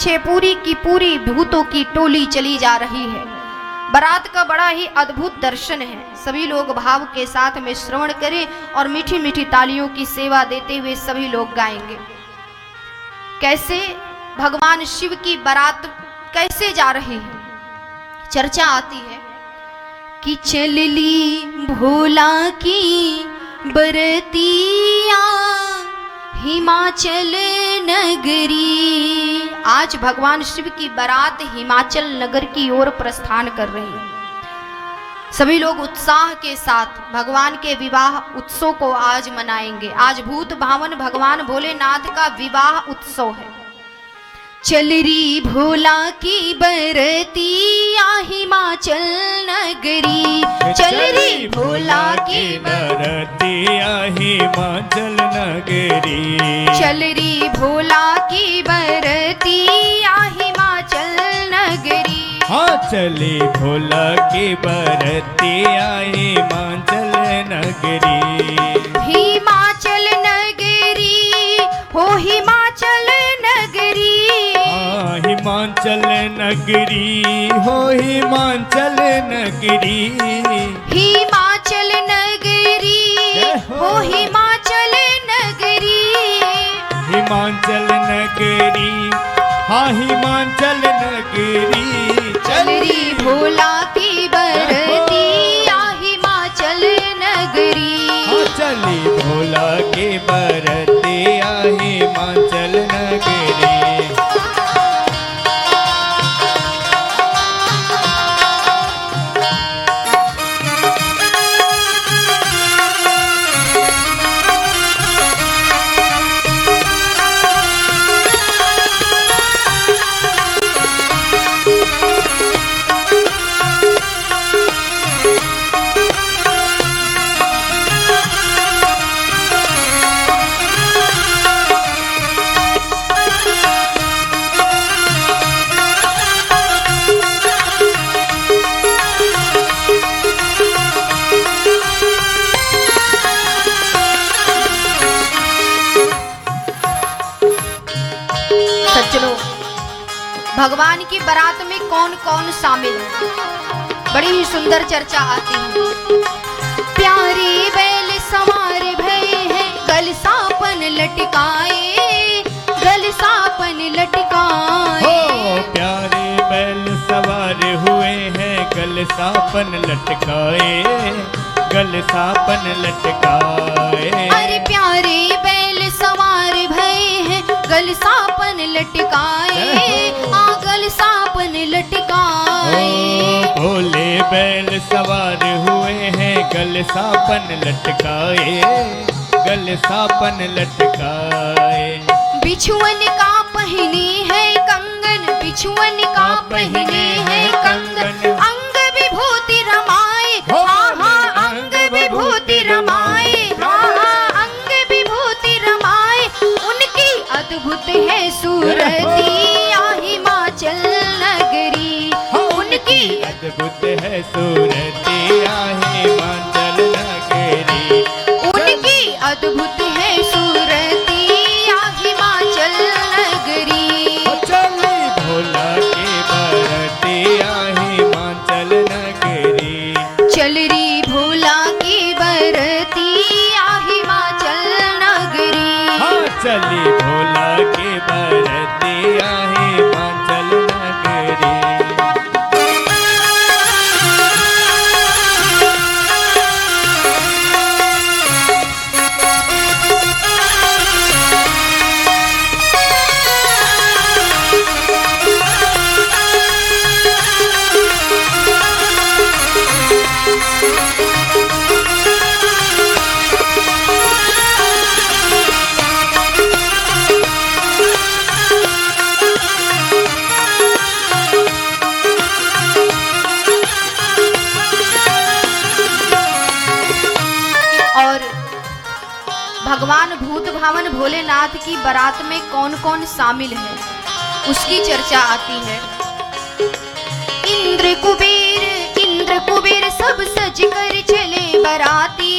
पूरी की पूरी भूतों की टोली चली जा रही है। बारात का बड़ा ही अद्भुत दर्शन है। सभी लोग भाव के साथ में श्रवण करें और मीठी मीठी तालियों की सेवा देते हुए सभी लोग गाएंगे। कैसे भगवान शिव की बारात कैसे जा रही है। चर्चा आती है कि चलली भोला की बरतिया हिमाचल नगरी। आज भगवान शिव की बारात हिमाचल नगर की ओर प्रस्थान कर रही है। सभी लोग उत्साह के साथ भगवान के विवाह उत्सव को आज मनाएंगे। आज भूत भावन भगवान भोलेनाथ का विवाह उत्सव है। चलरी भोला की बरतिया हिमाचल नगरी। चलरी भोला की बरतिया हिमाचल नगरी। चलरी भोला की बरतिया हिमाचल नगरी। हाँ चली भोला की बरतिया हिमाचल नगरी। हिमाचल नगरी हो हिमाचल नगरी। हिमाचल नगरी हो हिमाचल नगरी। हिमाचल नगरी हो हिमाचल नगरी। हिमाचल नगरी हाँ हिमाचल नगरी। चलरी भोला की बरतिया हिमाचल नगरी। हाँ चली भोला की बरतिया हिमाचल नगरी। भगवान की बारात में कौन कौन शामिल है, बड़ी ही सुंदर चर्चा आती है। प्यारे बैल सवार भये हैं गल सापन लटकाए। गल सापन लटकाए। हो प्यारे बैल सवार हुए हैं गल सापन लटकाए। गल सापन लटकाए। अरे प्यारे बैल सवार भये हैं गल सापन लटकाए। गल सापन लटकाए। भोले बैल सवार हुए हैं गल सापन लटकाए। गल सापन लटकाए। बिछुअन का पहने है कंगन। बिछुअन का पहने है कंगन। अंग विभूति रमाए। अंग विभूति रमाए। अंग विभूति रमाए। उनकी अद्भुत है सूरतिया हिमाचल नगरी। उनकी अद्भुत है सूरतिया हिमाचल नगरी। उनकी अद्भुत है सूरतिया हिमाचल नगरी। चली भोला की बरतिया हिमाचल नगरी। चलरी भोला की बरतिया हिमाचल नगरी। हाँ चली भोला की बरतिया हिमाचल नगरी। भगवान भूत भावन भोलेनाथ की बारात में कौन कौन शामिल है उसकी चर्चा आती है। इंद्र इंद्र कुबेर सब सज कर चले बराती,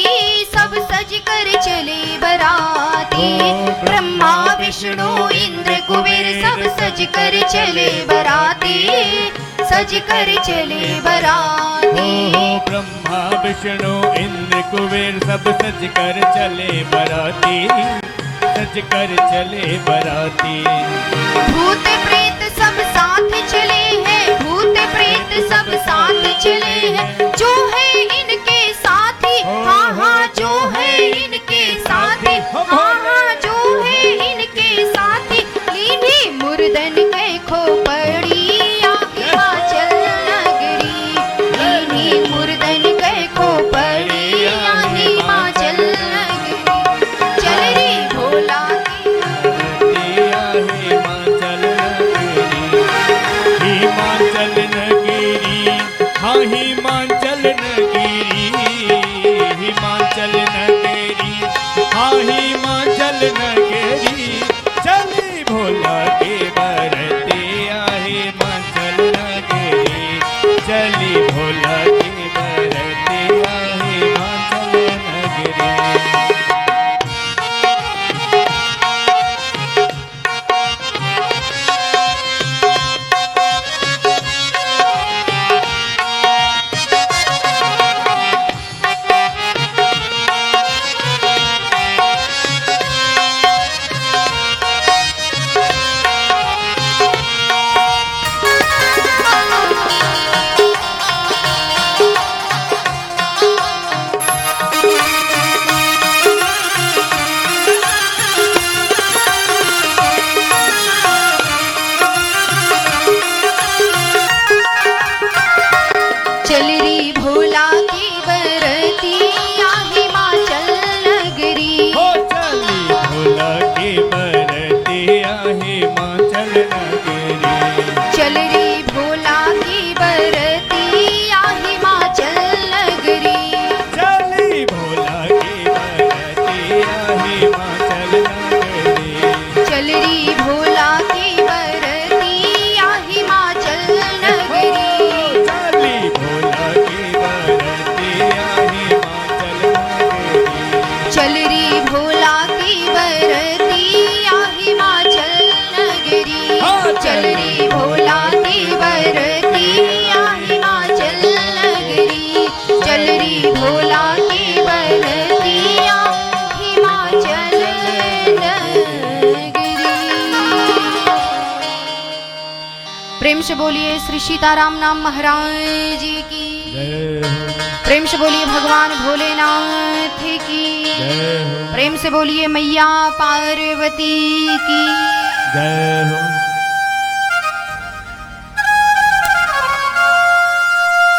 सब सज कर चले बराती। ब्रह्मा विष्णु इंद्र कुबेर सब सज कर चले बराती, सज कर चले बराती। ब्रह्मा विष्णु इंद्र कुबेर सब सज कर चले बराती, सज कर चले बराती। भूत प्रेत सब साथ चले हैं, भूत प्रेत सब साथ चले हैं। जो है इनके साथी, हाँ हाँ जो है इनके साथी, हाँ हाँ जो है इनके साथी। लीनी मुर्दन के खोपड़ी हिमाचल नगरी, लीनी मुर्दन के खोपड़ी हिमाचल नगरी। चल रे भोला हिमाचल नगरी, हाँ हिमाचल नगरी, हिमाचल नगरी, हाँ हिमाचल नगरी। चली भोला के बरतिया हिमाचल नगरी, चली भोला के बरतिया हिमाचल नगरी। चल री भोला की बरतिया हिमाचल नगरी। हो चली भोला के बरतिया हिमाचल नगरी, चल री भोला की बरतिया हिमाचल नगरी। चली भोला के बरतिया हिमाचल नगरी। चल री भोला की बरतिया हिमाचल नगरी। चली भोला के बरतिया हिमाचल नगरी। चल री भोला की बरतिया हिमाचल नगरी। हाँ, चल री भोला की बरतिया हिमाचल नगरी। चल री भोला की बरतिया हिमाचल नगरी। प्रेम से बोलिए श्री सीताराम नाम महाराज की, जय हो, प्रेम से बोलिए भगवान भोलेनाथ की, जय हो, प्रेम से बोलिए मैया पार्वती की। जय हो।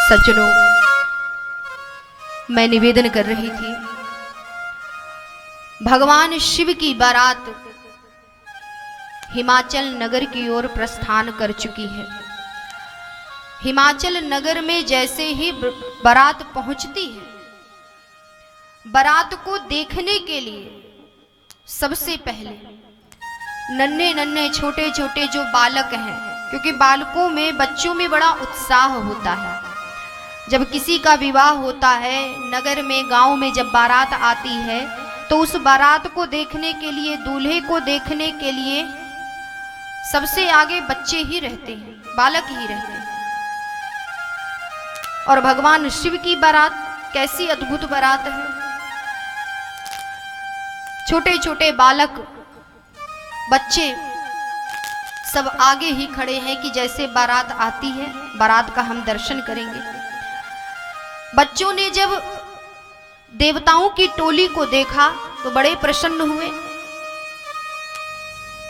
सज्जनों, मैं निवेदन कर रही थी, भगवान शिव की बारात हिमाचल नगर की ओर प्रस्थान कर चुकी है। हिमाचल नगर में जैसे ही बारात पहुंचती है, बारात को देखने के लिए सबसे पहले नन्हे नन्हे छोटे छोटे जो बालक हैं, क्योंकि बालकों में बच्चों में बड़ा उत्साह होता है। जब किसी का विवाह होता है नगर में, गांव में जब बारात आती है तो उस बारात को देखने के लिए, दूल्हे को देखने के लिए सबसे आगे बच्चे ही रहते हैं, बालक ही रहते हैं। और भगवान शिव की बारात कैसी अद्भुत बारात है। छोटे छोटे बालक, बच्चे सब आगे ही खड़े हैं कि जैसे बारात आती है, बारात का हम दर्शन करेंगे। बच्चों ने जब देवताओं की टोली को देखा तो बड़े प्रसन्न हुए।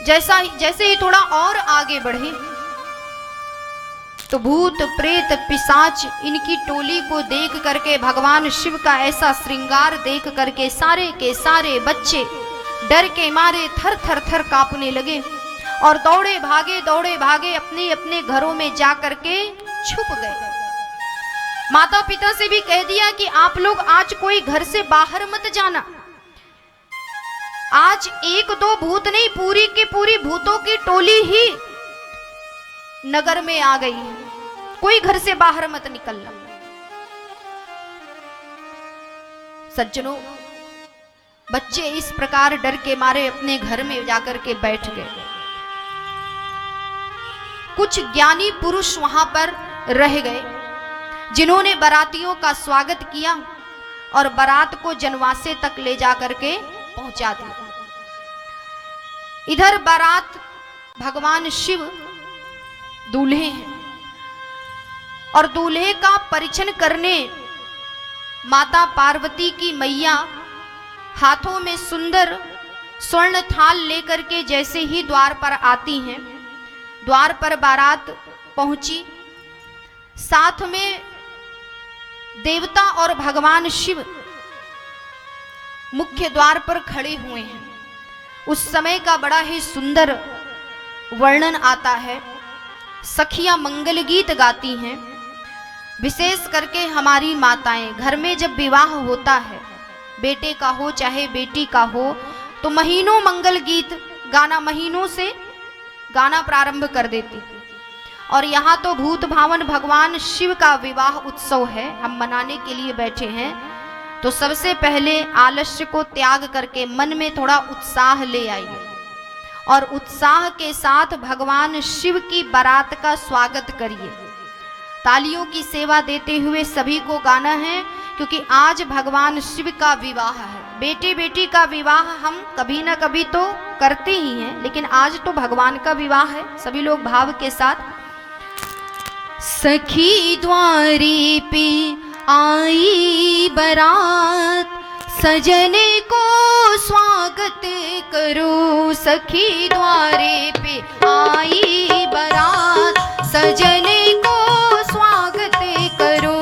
जैसे ही थोड़ा और आगे बढ़े तो भूत प्रेत पिशाच इनकी टोली को देख करके, भगवान शिव का ऐसा श्रृंगार देख करके सारे के सारे बच्चे डर के मारे थर थर थर कांपने लगे और दौड़े भागे अपने अपने घरों में जा करके छुप गए। माता पिता से भी कह दिया कि आप लोग आज कोई घर से बाहर मत जाना। आज एक दो भूत नहीं, पूरी की पूरी भूतों की टोली ही नगर में आ गई है, कोई घर से बाहर मत निकलना। सज्जनों, बच्चे इस प्रकार डर के मारे अपने घर में जाकर के बैठ गए। कुछ ज्ञानी पुरुष वहां पर रह गए जिन्होंने बारातियों का स्वागत किया और बारात को जनवासे तक ले जाकर के पहुंचा दिया। इधर बारात भगवान शिव दूल्हे हैं और दूल्हे का परिछन करने माता पार्वती की मैया हाथों में सुंदर स्वर्ण थाल लेकर के जैसे ही द्वार पर आती हैं, द्वार पर बारात पहुंची, साथ में देवता और भगवान शिव मुख्य द्वार पर खड़े हुए हैं। उस समय का बड़ा ही सुंदर वर्णन आता है। सखियां मंगल गीत गाती हैं। विशेष करके हमारी माताएं घर में जब विवाह होता है, बेटे का हो चाहे बेटी का हो, तो महीनों मंगल गीत गाना, महीनों से गाना प्रारंभ कर देती। और यहाँ तो भूत भावन भगवान शिव का विवाह उत्सव है, हम मनाने के लिए बैठे हैं, तो सबसे पहले आलस्य को त्याग करके मन में थोड़ा उत्साह ले आइए और उत्साह के साथ भगवान शिव की बारात का स्वागत करिए। तालियों की सेवा देते हुए सभी को गाना है, क्योंकि आज भगवान शिव का विवाह है। बेटे बेटी का विवाह हम कभी ना कभी तो करते ही हैं, लेकिन आज तो भगवान का विवाह है। सभी लोग भाव के साथ। सखी द्वारे पे आई बारात, सजने को स्वागत करो। सखी द्वारे पे आई बारात, सजने को स्वागत करो।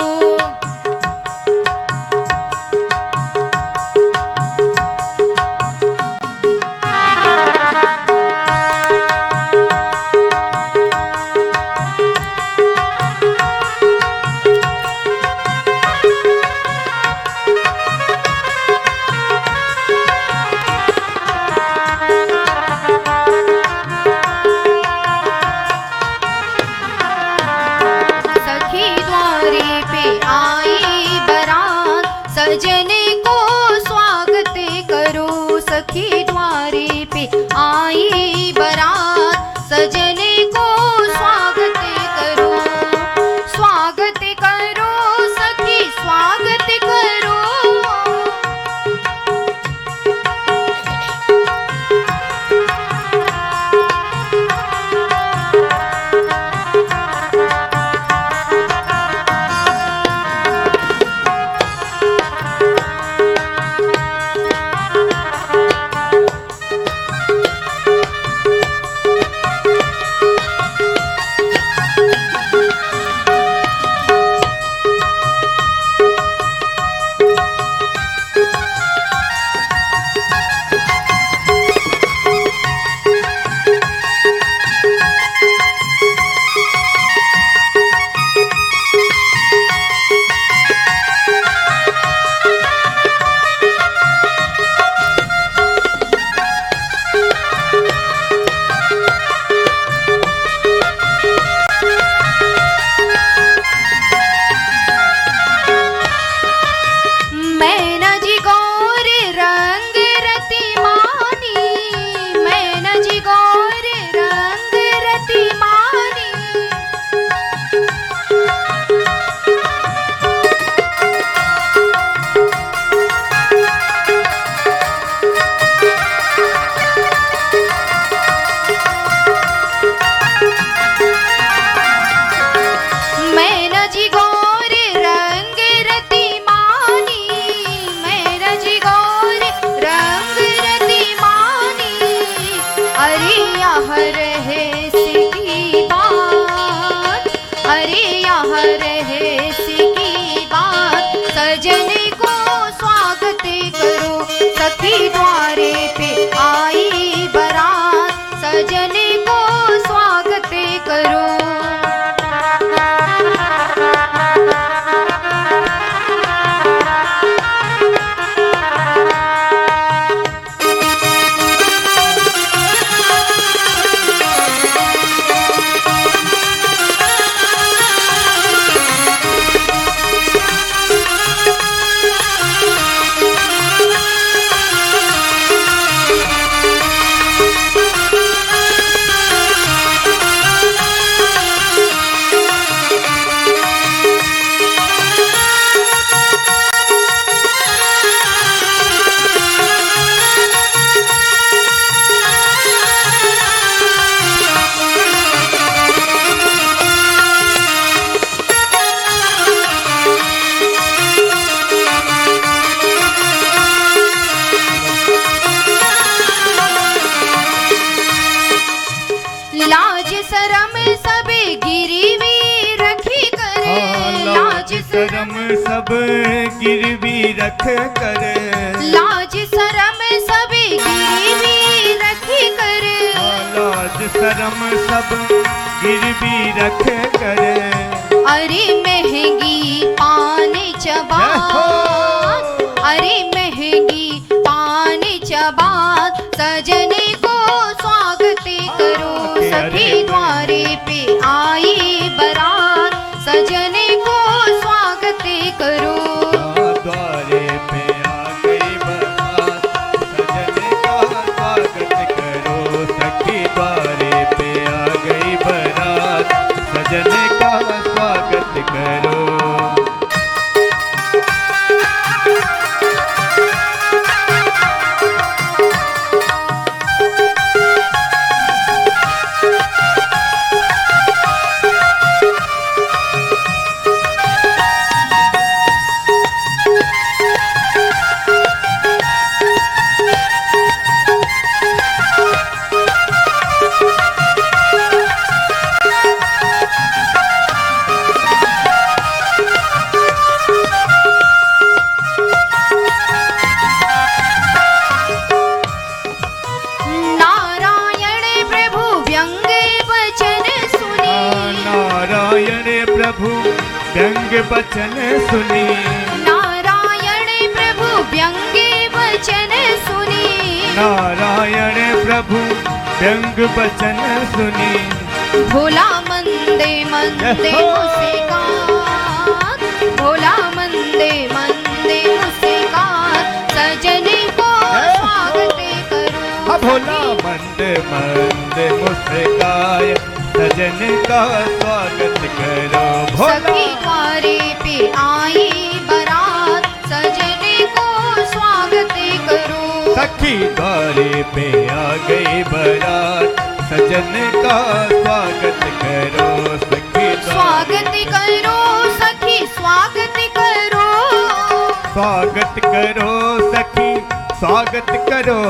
सजने को स्वागत करो। सखी द्वारे पे आई बारात, सजने को स्वागत करो। स्वागत करो सखी, स्वागत करो। लाज शरम सबे गिरवी रखी करे, लाज शरम सब गिरवी रख कर, लाज शरम सबे गिरवी रखी करे, लाज शरम सब गिरवी रख कर। अरे महंगी पान चबात, अरे महंगी पान चबात, सजने को स्वागत करो, सखी द्वारे पे आई बरात, सजने को स्वागत करो। द्वारे पे आ गई बरात, सजने का स्वागत करो, सखी द्वारे पे आ गई बरात, सजने का स्वागत करो। व्यंग बचन सुनी, नारायण प्रभु व्यंग वचन सुनी, नारायण प्रभु व्यंग बचन सुनी। भोला मंदे मंदे मुस्कान, भोला मंदे मंदे मुस्कान, सजने को स्वागत करो। भोला मंद मंद मुस्काय, सजन का स्वागत करो। सखी द्वारे पे आई बरात, सजने को स्वागत करो। सखी द्वारे पे आ गई बरात, सजन का स्वागत करो। सखी स्वागत करो सखी, स्वागत करो, स्वागत करो सखी, स्वागत करो,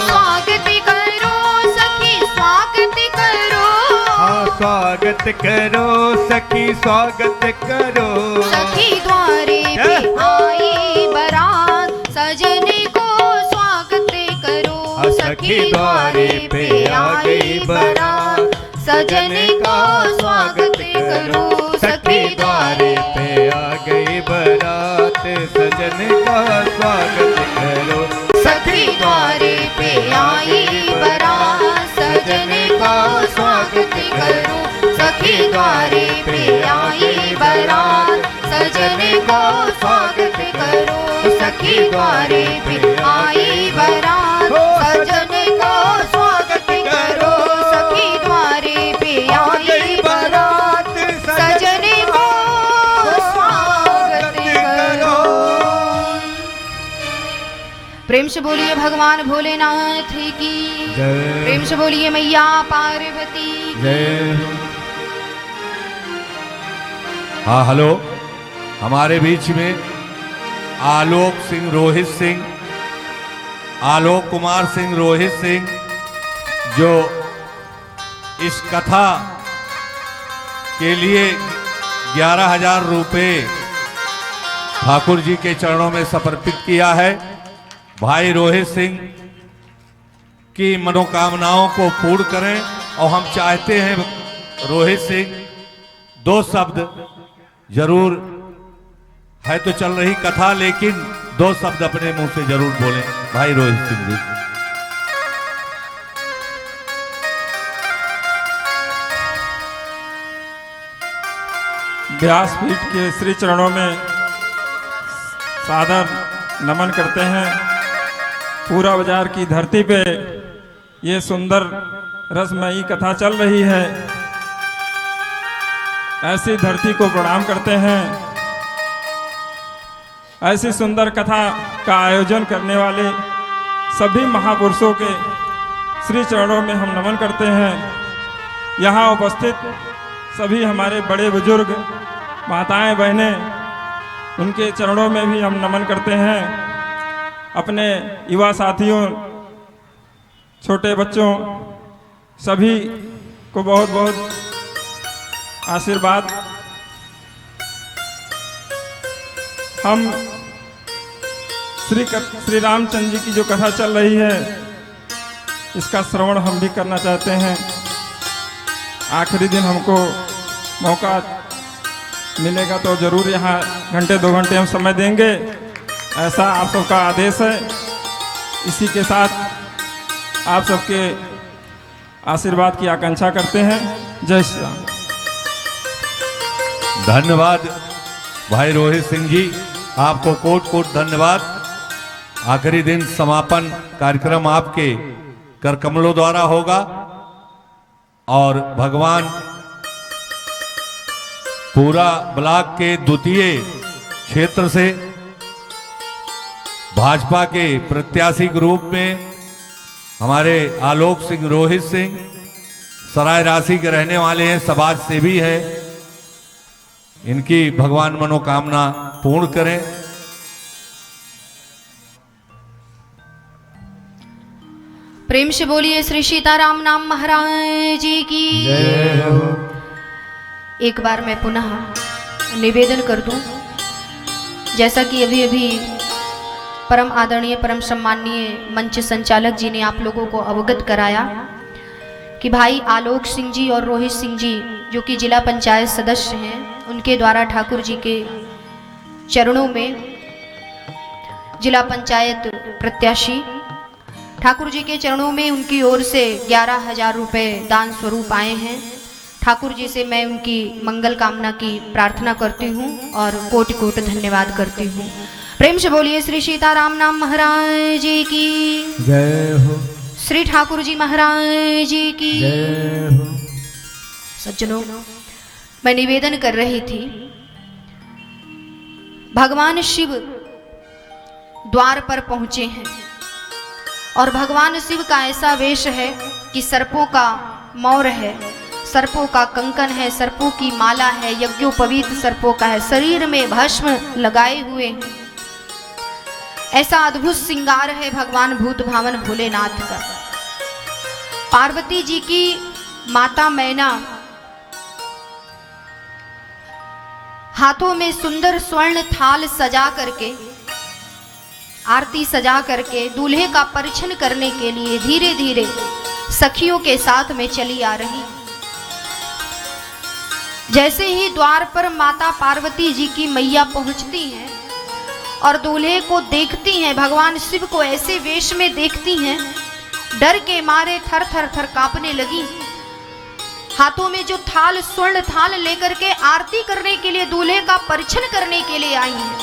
स्वागत करो सखी, स्वागत करो। हाँ स्वागत करो सखी, स्वागत करो। सखी द्वारे पे आई बरात, सजने को स्वागत करो। सखी द्वारे पे आ गई बरात, सजने को स्वागत करो। सखी द्वारे पे आ गई बरात, सजन का स्वागत करो। सखी द्वारे पे आई बरात, सजने को स्वागत करो। सखी द्वारे पे आई बरात, सजने को स्वागत करो। सखी द्वारे पे आई बरात, सजने को स्वागत करो। सखी द्वारे पे आई बरात, सजने को स्वागत करो। प्रेम से बोलिए भगवान भोलेनाथ की जय। प्रेम से बोलिए मैया पार्वती की जय। हाँ हेलो, हमारे बीच में आलोक सिंह रोहित सिंह, आलोक कुमार सिंह रोहित सिंह, जो इस कथा के लिए 11,000 रुपये ठाकुर जी के चरणों में समर्पित किया है। भाई रोहित सिंह की मनोकामनाओं को पूर्ण करें, और हम चाहते हैं रोहित सिंह 2 शब्द जरूर, है तो चल रही कथा लेकिन 2 शब्द अपने मुंह से जरूर बोलें। भाई रोहित सिंह जी। व्यासपीठ के श्री चरणों में सादर नमन करते हैं। पूरा बाजार की धरती पे ये सुंदर रसमयी कथा चल रही है, ऐसी धरती को प्रणाम करते हैं। ऐसी सुंदर कथा का आयोजन करने वाले सभी महापुरुषों के श्री चरणों में हम नमन करते हैं। यहाँ उपस्थित सभी हमारे बड़े बुजुर्ग, माताएं, बहनें, उनके चरणों में भी हम नमन करते हैं। अपने युवा साथियों, छोटे बच्चों, सभी को बहुत बहुत आशीर्वाद। हम श्री रामचंद्र जी की जो कथा चल रही है इसका श्रवण हम भी करना चाहते हैं। आखिरी दिन हमको मौका मिलेगा तो जरूर यहाँ घंटे 2 घंटे हम समय देंगे, ऐसा आप सबका आदेश है। इसी के साथ आप सबके आशीर्वाद की आकांक्षा करते हैं। जय श्री राम। धन्यवाद भाई रोहित सिंह जी, आपको कोट कोट धन्यवाद। आखिरी दिन समापन कार्यक्रम आपके कर कमलों द्वारा होगा और भगवान पूरा ब्लॉक के द्वितीय क्षेत्र से भाजपा के प्रत्याशी के रूप में हमारे आलोक सिंह रोहित सिंह सराय राशि के रहने वाले हैं, समाज सेवी हैं। इनकी भगवान मनोकामना पूर्ण करें। प्रेम से बोलिए श्री सीताराम नाम महाराज जी की जय हो। एक बार मैं पुनः निवेदन कर दूं, जैसा कि अभी अभी परम आदरणीय परम सम्माननीय मंच संचालक जी ने आप लोगों को अवगत कराया कि भाई आलोक सिंह जी और रोहित सिंह जी जो कि जिला पंचायत सदस्य हैं, उनके द्वारा ठाकुर जी के चरणों में जिला पंचायत प्रत्याशी ठाकुर जी के चरणों में उनकी ओर से 11,000 रुपये दान स्वरूप आए हैं। ठाकुर जी से मैं उनकी मंगल कामना की प्रार्थना करती हूँ और कोटि कोटि धन्यवाद करती हूँ। प्रेम से बोलिए श्री सीताराम नाम महाराज जी की जय हो। श्री ठाकुर जी महाराज जी की जय हो। सज्जनों, मैं निवेदन कर रही थी, भगवान शिव द्वार पर पहुंचे हैं और भगवान शिव का ऐसा वेश है कि सर्पों का मौर है, सर्पों का कंकन है, सर्पों की माला है, यज्ञोपवीत सर्पों का है, शरीर में भस्म लगाए हुए हैं। ऐसा अद्भुत श्रृंगार है भगवान भूत भावन भोलेनाथ का। पार्वती जी की माता मैना हाथों में सुंदर स्वर्ण थाल सजा करके, आरती सजा करके दूल्हे का परिछन करने के लिए धीरे धीरे सखियों के साथ में चली आ रही। जैसे ही द्वार पर माता पार्वती जी की मैया पहुंचती हैं और दूल्हे को देखती हैं, भगवान शिव को ऐसे वेश में देखती हैं, डर के मारे थर थर थर कांपने लगी। हाथों में जो थाल, स्वर्ण थाल लेकर के आरती करने के लिए, दूल्हे का परिछन करने के लिए आई हैं,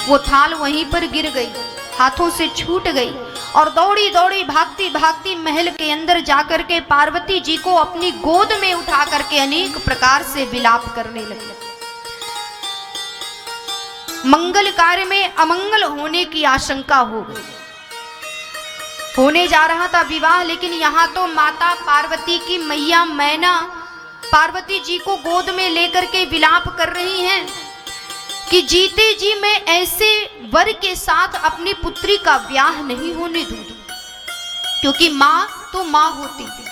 वो थाल वहीं पर गिर गई, हाथों से छूट गई और दौड़ी दौड़ी भागती भागती महल के अंदर जाकर के पार्वती जी को अपनी गोद में उठा करके अनेक प्रकार से विलाप करने लगी। मंगल कार्य में अमंगल होने की आशंका हो गई। होने जा रहा था विवाह, लेकिन यहाँ तो माता पार्वती की मैया मैना पार्वती जी को गोद में लेकर के विलाप कर रही हैं कि जीते जी मैं ऐसे वर के साथ अपनी पुत्री का ब्याह नहीं होने दूंगी, क्योंकि माँ तो माँ होती है।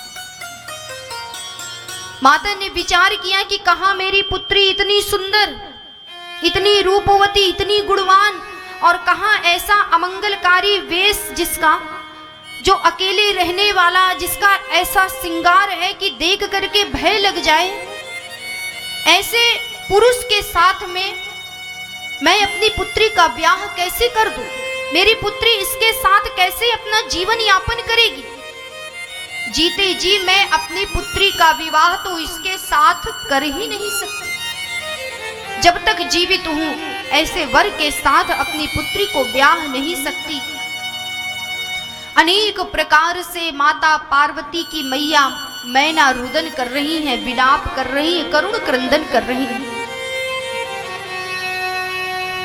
माता ने विचार किया कि कहाँ मेरी पुत्री इतनी सुंदर, इतनी रूपवती, इतनी गुणवान, और कहाँ ऐसा अमंगलकारी वेश जिसका, जो अकेले रहने वाला, जिसका ऐसा श्रृंगार है कि देख करके भय लग जाए। ऐसे पुरुष के साथ में मैं अपनी पुत्री का ब्याह कैसे कर दूं? मेरी पुत्री इसके साथ कैसे अपना जीवन यापन करेगी? जीते जी मैं अपनी पुत्री का विवाह तो इसके साथ कर ही नहीं सकती। जब तक जीवित हूं ऐसे वर के साथ अपनी पुत्री को ब्याह नहीं सकती। अनेक प्रकार से माता पार्वती की मैया मैना रुदन कर रही हैं, विलाप कर रही हैं, करुण क्रंदन कर रही हैं।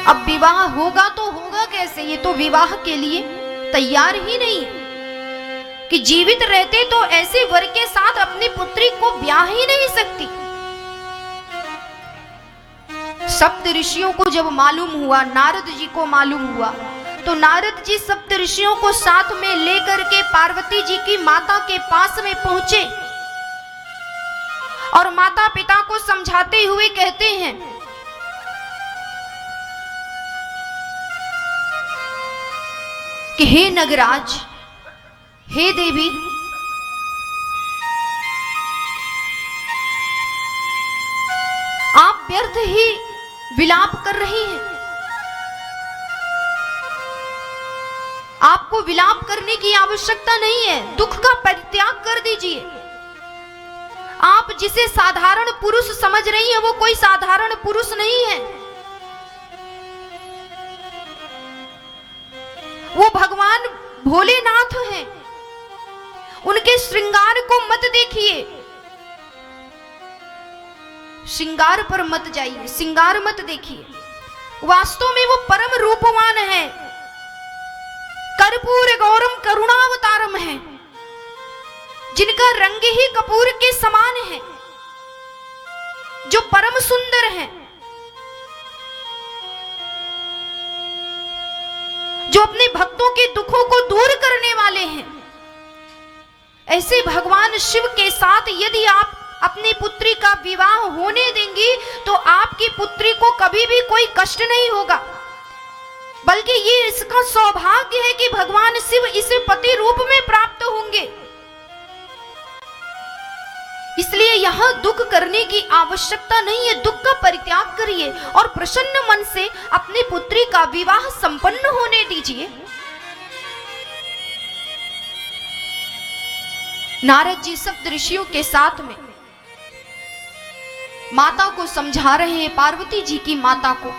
अब विवाह होगा तो होगा कैसे? ये तो विवाह के लिए तैयार ही नहीं है कि जीवित रहते तो ऐसे वर के साथ अपनी पुत्री को ब्याह ही नहीं सकती। सप्त ऋषियों को जब मालूम हुआ, नारद जी को मालूम हुआ, तो नारद जी सप्त ऋषियों को साथ में लेकर के पार्वती जी की माता के पास में पहुंचे और माता पिता को समझाते हुए कहते हैं कि हे नगराज, हे देवी, आप व्यर्थ ही विलाप कर रही हैं। आपको विलाप करने की आवश्यकता नहीं है, दुख का परित्याग कर दीजिए। आप जिसे साधारण पुरुष समझ रही हैं वो कोई साधारण पुरुष नहीं है, वो भगवान भोलेनाथ हैं। उनके श्रृंगार को मत देखिए, श्रृंगार पर मत जाइए, श्रृंगार मत देखिए। वास्तव में वो परम रूपवान है, कर्पूर गौरम करुणावतारम है, जिनका रंग ही कपूर के समान है, जो परम सुंदर है, जो अपने भक्तों के दुखों को दूर करने वाले हैं। ऐसे भगवान शिव के साथ यदि आप अपनी पुत्री का विवाह होने देंगी तो आपकी पुत्री को कभी भी कोई कष्ट नहीं होगा, बल्कि ये इसका सौभाग्य है कि भगवान शिव इसे पति रूप में प्राप्त होंगे। इसलिए यहां दुख करने की आवश्यकता नहीं है, दुख का परित्याग करिए और प्रसन्न मन से अपनी पुत्री का विवाह संपन्न होने दीजिए। नारद जी सब ऋषियों के साथ में माता को समझा रहे हैं, पार्वती जी की माता को,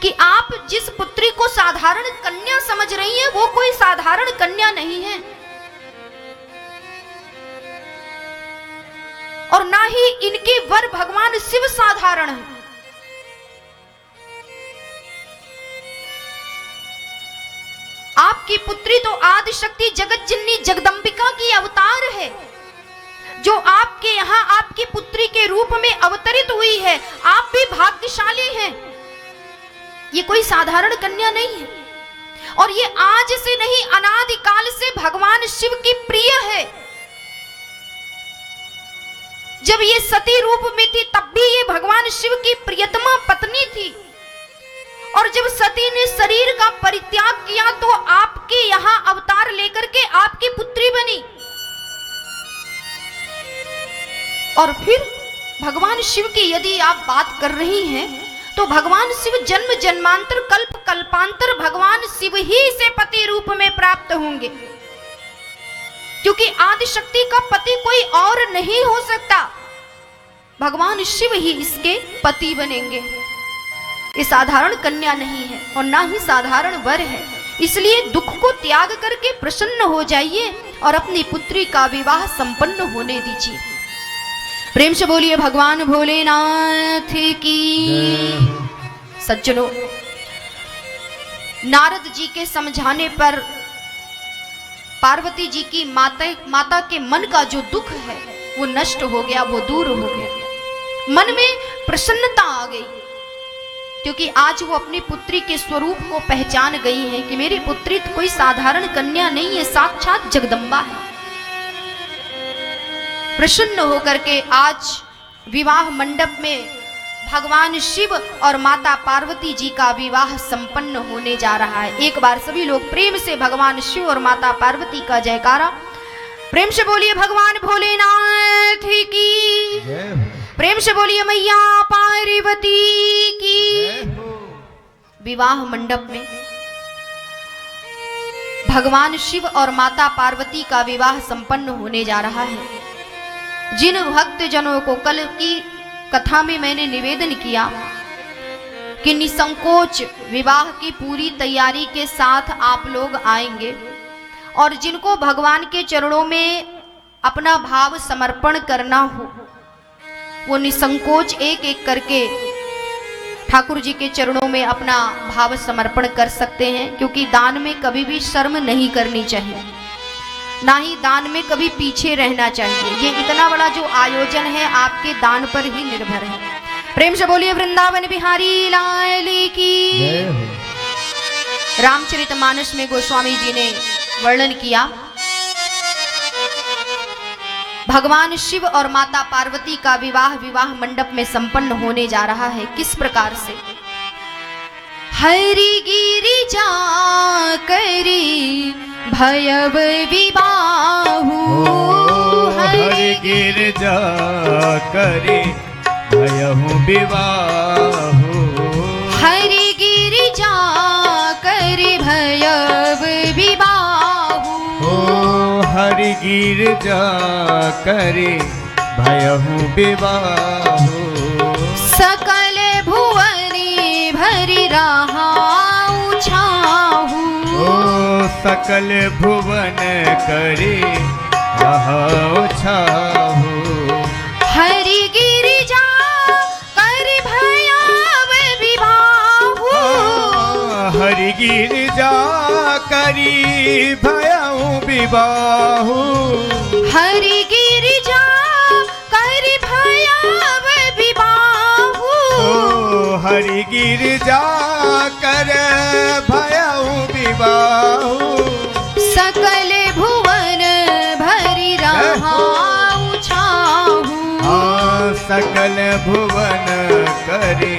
कि आप जिस पुत्री को साधारण कन्या समझ रही हैं वो कोई साधारण कन्या नहीं है, और ना ही इनके वर भगवान शिव साधारण है। आपकी पुत्री तो आदि शक्ति जगत जननी जगदंबिका की अवतार है, जो आपके यहाँ आपकी पुत्री के रूप में अवतरित हुई है। आप भी भाग्यशाली हैं, ये कोई साधारण कन्या नहीं है, और ये आज से नहीं अनादिकाल से भगवान शिव की प्रिय है। जब ये सती रूप में थी तब भी ये भगवान शिव की प्रियतमा पत्नी थी, और जब सती ने शरीर का परित्याग किया तो आपके यहाँ अवतार लेकर के आपकी पुत्री बनी। और फिर भगवान शिव की यदि आप बात कर रही हैं तो भगवान शिव जन्म जन्मांतर कल्प कल्पांतर भगवान शिव ही इसे पति रूप में प्राप्त होंगे, क्योंकि आदि शक्ति का पति कोई और नहीं हो सकता, भगवान शिव ही इसके पति बनेंगे। ये साधारण कन्या नहीं है और ना ही साधारण वर है, इसलिए दुख को त्याग करके प्रसन्न हो जाइए और अपनी पुत्री का विवाह संपन्न होने दीजिए। प्रेम से बोलिए भगवान भोलेनाथ की। सज्जनों, नारद जी के समझाने पर पार्वती जी की माता के मन का जो दुख है वो नष्ट हो गया, वो दूर हो गया, मन में प्रसन्नता आ गई, क्योंकि आज वो अपनी पुत्री के स्वरूप को पहचान गई है कि मेरी पुत्री तो कोई साधारण कन्या नहीं है, साक्षात जगदम्बा है। प्रसन्न होकर के आज विवाह मंडप में भगवान शिव और माता पार्वती जी का विवाह संपन्न होने जा रहा है। एक बार सभी लोग प्रेम से भगवान शिव और माता पार्वती का जयकारा प्रेम से बोलिए भगवान भोलेनाथ की, प्रेम से बोलिए मैया पार्वती की। विवाह मंडप में भगवान शिव और माता पार्वती का विवाह संपन्न होने जा रहा है। जिन भक्त जनों को कल की कथा में मैंने निवेदन किया कि निसंकोच विवाह की पूरी तैयारी के साथ आप लोग आएंगे, और जिनको भगवान के चरणों में अपना भाव समर्पण करना हो वो निसंकोच एक एक करके ठाकुर जी के चरणों में अपना भाव समर्पण कर सकते हैं, क्योंकि दान में कभी भी शर्म नहीं करनी चाहिए, ना ही दान में कभी पीछे रहना चाहिए। ये इतना बड़ा जो आयोजन है आपके दान पर ही निर्भर है। प्रेम से बोलिए वृंदावन बिहारी लाल की। रामचरितमानस में गोस्वामी जी ने वर्णन किया। भगवान शिव और माता पार्वती का विवाह मंडप में संपन्न होने जा रहा है। किस प्रकार से? हरि गिरिजा करी भयव विवाहु, हरि गिरिजा करे भयहु विवाहु, हरि गिरिजा करी भयव विवाहु, हरि गिरिजा करे भयहु विवाहु, सकल भुवनी भरी रहाउ छाहु, सकल भुवन करे रहाउ छाहु, हरि गिरिजा करी भयव विवाहु, हरि गिरिजा करी भयहु विवाहु, हरि गिरिजा करी भयव विवाहु, हरि गिरिजा कर भयहु विवाहु, सकल भुवन भरी रहाउ छाहु, सकल भुवन करे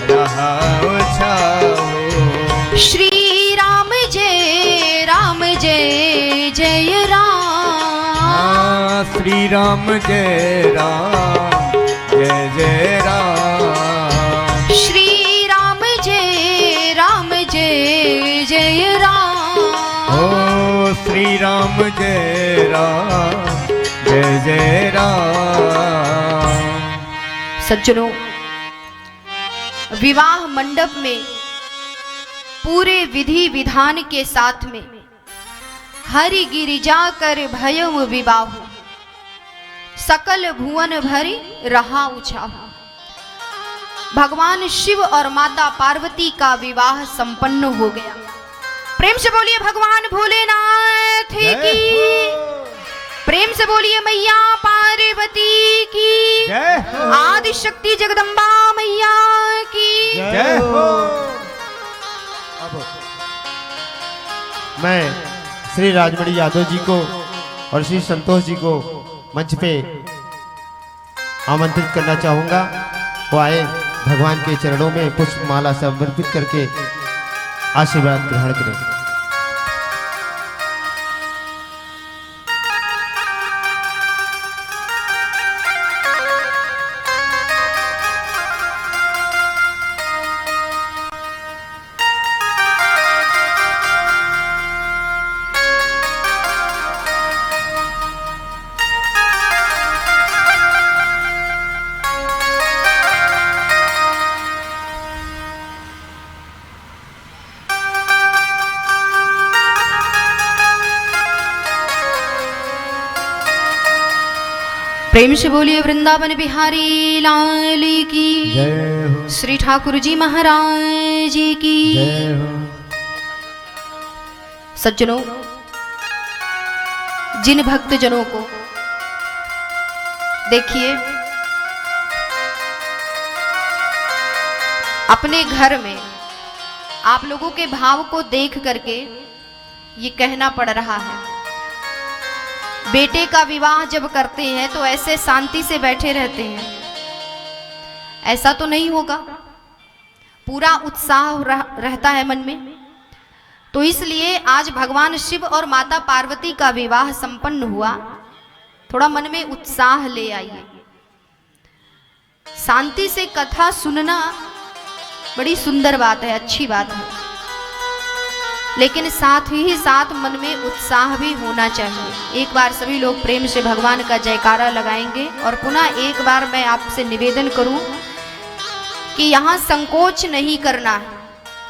रहाउ छाहु, श्री राम जय जय राम, श्री राम जय जय राम, श्री राम जय जय राम, ओ श्री राम जय जय राम। सज्जनों, विवाह मंडप में पूरे विधि विधान के साथ में हरि गिरिजा कर भयउ विवाहु, सकल भुवन भरी रहाउ छाहु। भगवान शिव और माता पार्वती का विवाह संपन्न हो गया। प्रेम से बोलिए भगवान भोलेनाथ की, प्रेम से बोलिए मैया पार्वती की, आदि शक्ति जगदम्बा मैया की जय हो। मैं श्री राजमणि यादव जी को और श्री संतोष जी को मंच पे आमंत्रित करना चाहूँगा। वो आए भगवान के चरणों में पुष्पमाला समर्पित करके आशीर्वाद ग्रहण करें। प्रेम से बोलिए वृंदावन बिहारी लाल की जय हो, श्री ठाकुर जी महाराज जी की जय हो। सज्जनों, जिन भक्त जनों को देखिए अपने घर में आप लोगों के भाव को देख करके ये कहना पड़ रहा है, बेटे का विवाह जब करते हैं तो ऐसे शांति से बैठे रहते हैं, ऐसा तो नहीं होगा, पूरा उत्साह रहता है मन में। तो इसलिए आज भगवान शिव और माता पार्वती का विवाह संपन्न हुआ, थोड़ा मन में उत्साह ले आइए। शांति से कथा सुनना बड़ी सुंदर बात है, अच्छी बात है, लेकिन साथ ही साथ मन में उत्साह भी होना चाहिए। एक बार सभी लोग प्रेम से भगवान का जयकारा लगाएंगे और पुनः एक बार मैं आपसे निवेदन करूं कि यहाँ संकोच नहीं करना है,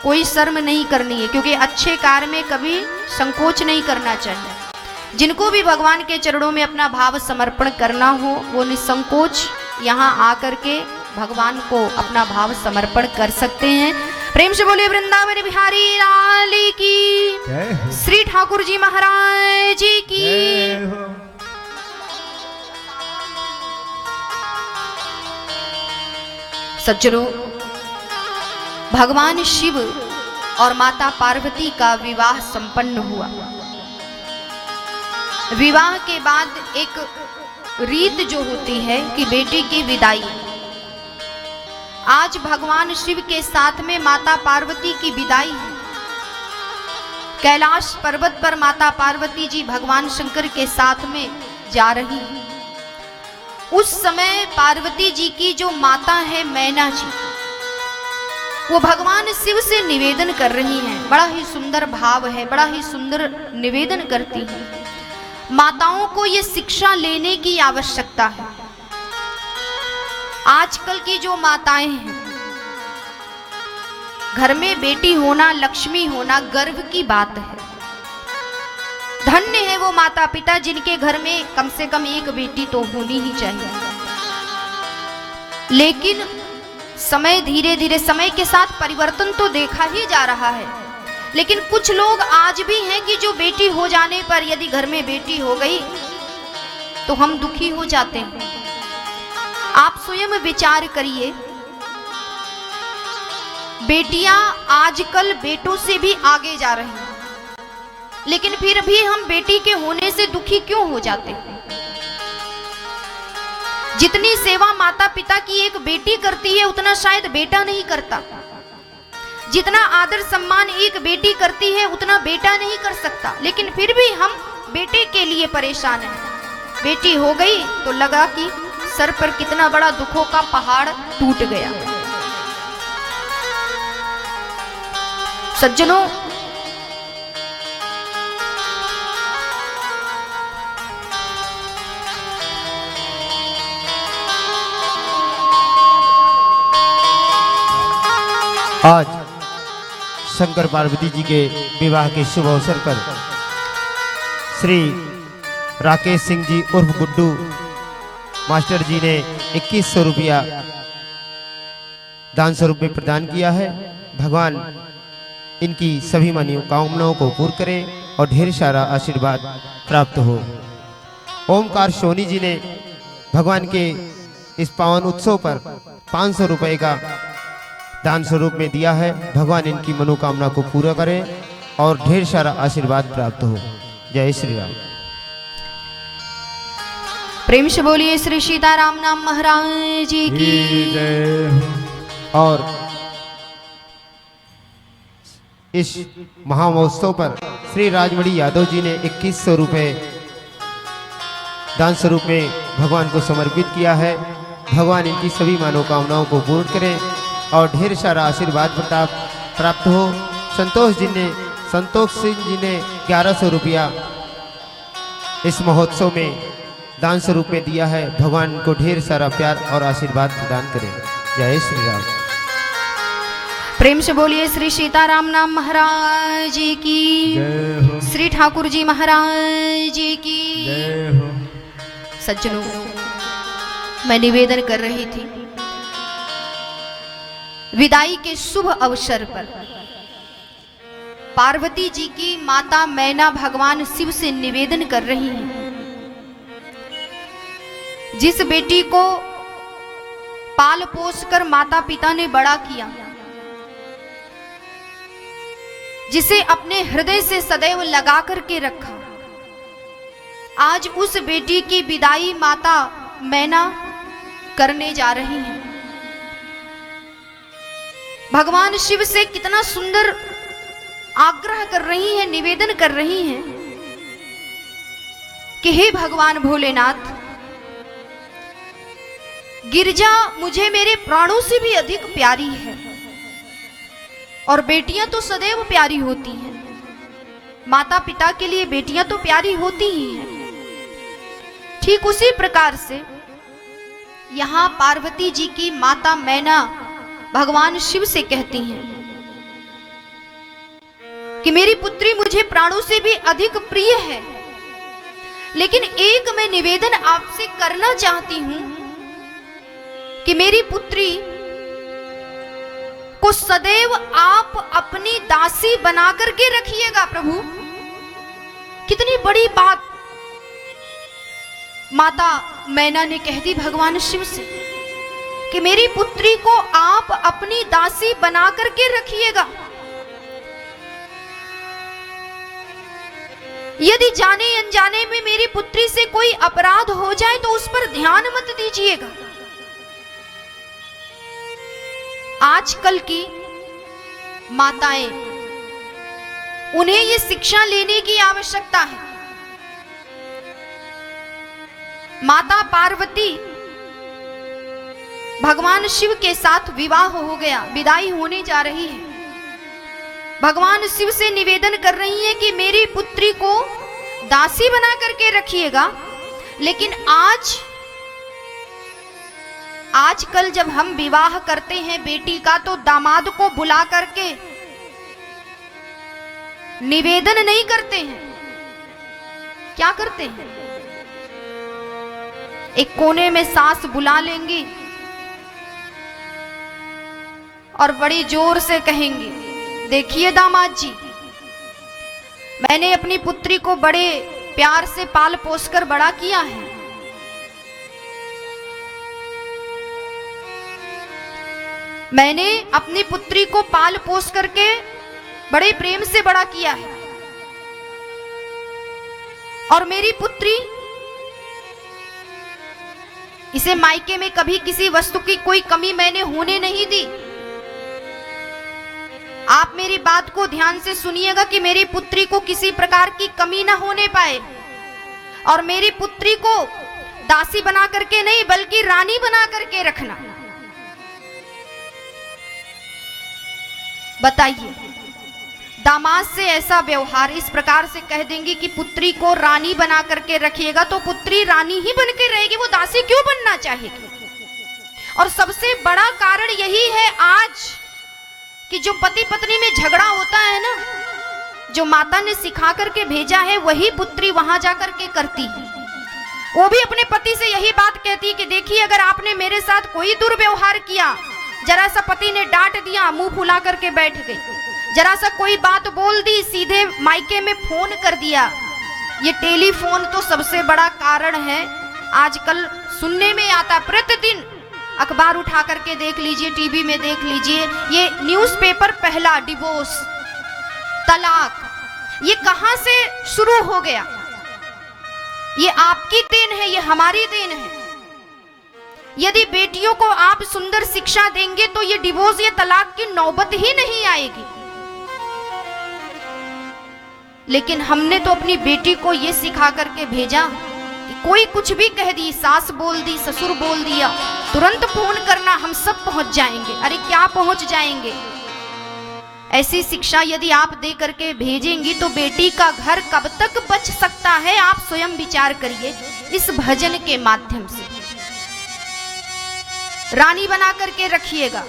कोई शर्म नहीं करनी है, क्योंकि अच्छे कार्य में कभी संकोच नहीं करना चाहिए। जिनको भी भगवान के चरणों में अपना भाव समर्पण करना हो वो निसंकोच यहाँ आकर के भगवान को अपना भाव समर्पण कर सकते हैं। प्रेम से बोलिए वृंदावन बिहारी लाल की, श्री ठाकुर जी महाराज जी की। सज्जनों, भगवान शिव और माता पार्वती का विवाह संपन्न हुआ। विवाह के बाद एक रीत जो होती है कि बेटी की विदाई, आज भगवान शिव के साथ में माता पार्वती की विदाई है। कैलाश पर्वत पर माता पार्वती जी भगवान शंकर के साथ में जा रही हैं। उस समय पार्वती जी की जो माता है मैना जी, वो भगवान शिव से निवेदन कर रही हैं। बड़ा ही सुंदर भाव है, बड़ा ही सुंदर निवेदन करती हैं। माताओं को ये शिक्षा लेने की आवश्यकता है। आजकल की जो माताएं हैं, घर में बेटी होना, लक्ष्मी होना गर्व की बात है। धन्य है वो माता पिता जिनके घर में कम से कम एक बेटी तो होनी ही चाहिए। लेकिन समय धीरे धीरे, समय के साथ परिवर्तन तो देखा ही जा रहा है, लेकिन कुछ लोग आज भी हैं कि जो बेटी हो जाने पर, यदि घर में बेटी हो गई तो हम दुखी हो जाते हैं। आप स्वयं विचार करिए, बेटियां आजकल बेटों से भी आगे जा रही हैं, लेकिन फिर भी हम बेटी के होने से दुखी क्यों हो जाते हैं? जितनी सेवा माता पिता की एक बेटी करती है, उतना शायद बेटा नहीं करता। जितना आदर सम्मान एक बेटी करती है, उतना बेटा नहीं कर सकता। लेकिन फिर भी हम बेटे के लिए परेशान हैं। बेटी हो गई तो लगा कि सर पर कितना बड़ा दुखों का पहाड़ टूट गया। सज्जनों, आज शंकर पार्वती जी के विवाह के शुभ अवसर पर श्री राकेश सिंह जी उर्फ गुड्डू मास्टर जी ने 2100 रुपया दान स्वरूप में प्रदान किया है। भगवान इनकी सभी मनोकामनाओं को पूर्ण करे और ढेर सारा आशीर्वाद प्राप्त हो। ओमकार सोनी जी ने भगवान के इस पावन उत्सव पर 500 रुपए का दान स्वरूप में दिया है। भगवान इनकी मनोकामना को पूरा करे और ढेर सारा आशीर्वाद प्राप्त हो। जय श्री राम। प्रेम से बोलिए श्री सीताराम नाम महाराज जी की जय। और इस महामहोत्सव पर श्री राजमणि यादव जी ने 2100 रुपए दान स्वरूप में भगवान को समर्पित किया है। भगवान इनकी सभी मनोकामनाओं को पूर्ण करें और ढेर सारा आशीर्वाद प्राप्त हो। संतोष सिंह जी ने 1100 रुपया इस महोत्सव में दान स्वरूप में दिया है। भगवान को ढेर सारा प्यार और आशीर्वाद प्रदान करें। जय श्री राम। प्रेम से बोलिए श्री सीताराम नाम महाराज जी की जय हो। श्री ठाकुर जी महाराज जी की जय हो। सज्जनों, मैं निवेदन कर रही थी, विदाई के शुभ अवसर पर पार्वती जी की माता मैना भगवान शिव से निवेदन कर रही हैं। जिस बेटी को पाल पोस कर माता पिता ने बड़ा किया, जिसे अपने हृदय से सदैव लगा करके रखा, आज उस बेटी की विदाई माता मैना करने जा रही हैं। भगवान शिव से कितना सुंदर आग्रह कर रही हैं, निवेदन कर रही हैं कि हे भगवान भोलेनाथ, गिरजा मुझे मेरे प्राणों से भी अधिक प्यारी है, और बेटियां तो सदैव प्यारी होती हैं। माता पिता के लिए बेटियां तो प्यारी होती ही हैं। ठीक उसी प्रकार से यहां पार्वती जी की माता मैना भगवान शिव से कहती हैं कि मेरी पुत्री मुझे प्राणों से भी अधिक प्रिय है, लेकिन एक मैं निवेदन आपसे करना चाहती हूं कि मेरी पुत्री को सदैव आप अपनी दासी बना करके रखिएगा। प्रभु, कितनी बड़ी बात माता मैना ने कह दी भगवान शिव से कि मेरी पुत्री को आप अपनी दासी बना करके रखिएगा। यदि जाने अनजाने में मेरी पुत्री से कोई अपराध हो जाए तो उस पर ध्यान मत दीजिएगा। आजकल की माताएं, उन्हें ये शिक्षा लेने की आवश्यकता है। माता पार्वती भगवान शिव के साथ विवाह हो गया, विदाई होने जा रही है। भगवान शिव से निवेदन कर रही है कि मेरी पुत्री को दासी बना करके रखिएगा। लेकिन आजकल जब हम विवाह करते हैं बेटी का तो दामाद को बुला करके निवेदन नहीं करते हैं। क्या करते हैं? एक कोने में सास बुला लेंगी और बड़ी जोर से कहेंगे, देखिए दामाद जी, मैंने अपनी पुत्री को बड़े प्यार से पाल पोस कर बड़ा किया है। मैंने अपनी पुत्री को पाल पोस करके बड़े प्रेम से बड़ा किया है और मेरी पुत्री, इसे मायके में कभी किसी वस्तु की कोई कमी मैंने होने नहीं दी। आप मेरी बात को ध्यान से सुनिएगा कि मेरी पुत्री को किसी प्रकार की कमी ना होने पाए और मेरी पुत्री को दासी बना करके नहीं बल्कि रानी बना करके रखना। बताइए, दामाद से ऐसा व्यवहार इस प्रकार से कह देंगे कि पुत्री को रानी बना करके रखिएगा, तो पुत्री रानी ही बन के रहेगी, वो दासी क्यों बनना चाहेगी? और सबसे बड़ा कारण यही है आज कि जो पति पत्नी में झगड़ा होता है ना, जो माता ने सिखा करके भेजा है वही पुत्री वहां जाकर के करती है। वो भी अपने पति से यही बात कहती है कि देखिए, अगर आपने मेरे साथ कोई दुर्व्यवहार किया, जरा सा पति ने डांट दिया, मुंह फुला करके बैठ गई, जरा सा कोई बात बोल दी, सीधे मायके में फोन कर दिया। ये टेलीफोन तो सबसे बड़ा कारण है, आजकल सुनने में आता। प्रतिदिन अखबार उठा करके देख लीजिए, टीवी में देख लीजिए, ये न्यूज़पेपर पहला डिवोर्स, तलाक, ये कहां से शुरू हो गया? ये आपकी देन है, ये हमारी देन है। यदि बेटियों को आप सुंदर शिक्षा देंगे तो ये डिवोर्स, ये तलाक की नौबत ही नहीं आएगी। लेकिन हमने तो अपनी बेटी को ये सिखा करके भेजा कि कोई कुछ भी कह दी, सास बोल दी, ससुर बोल दिया, तुरंत फोन करना, हम सब पहुंच जाएंगे। अरे क्या पहुंच जाएंगे? ऐसी शिक्षा यदि आप दे करके भेजेंगी तो बेटी का घर कब तक बच सकता है? आप स्वयं विचार करिए। इस भजन के माध्यम से रानी बना करके रखिएगा,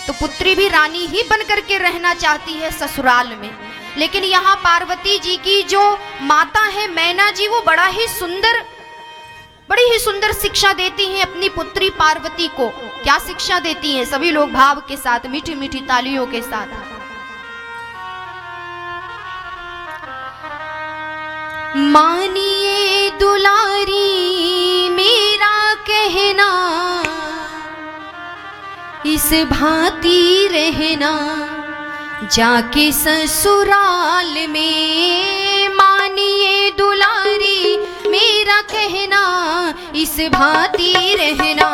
तो पुत्री भी रानी ही बन करके रहना चाहती है ससुराल में। लेकिन यहाँ पार्वती जी की जो माता है मैना जी, वो बड़ी ही सुंदर शिक्षा देती हैं अपनी पुत्री पार्वती को। क्या शिक्षा देती हैं? सभी लोग भाव के साथ, मीठी मीठी तालियों के साथ। मानिए दुलारी मेरा कहना, इस भांति रहना जाके ससुराल में। मानिए दुलारी मेरा कहना, इस भांति रहना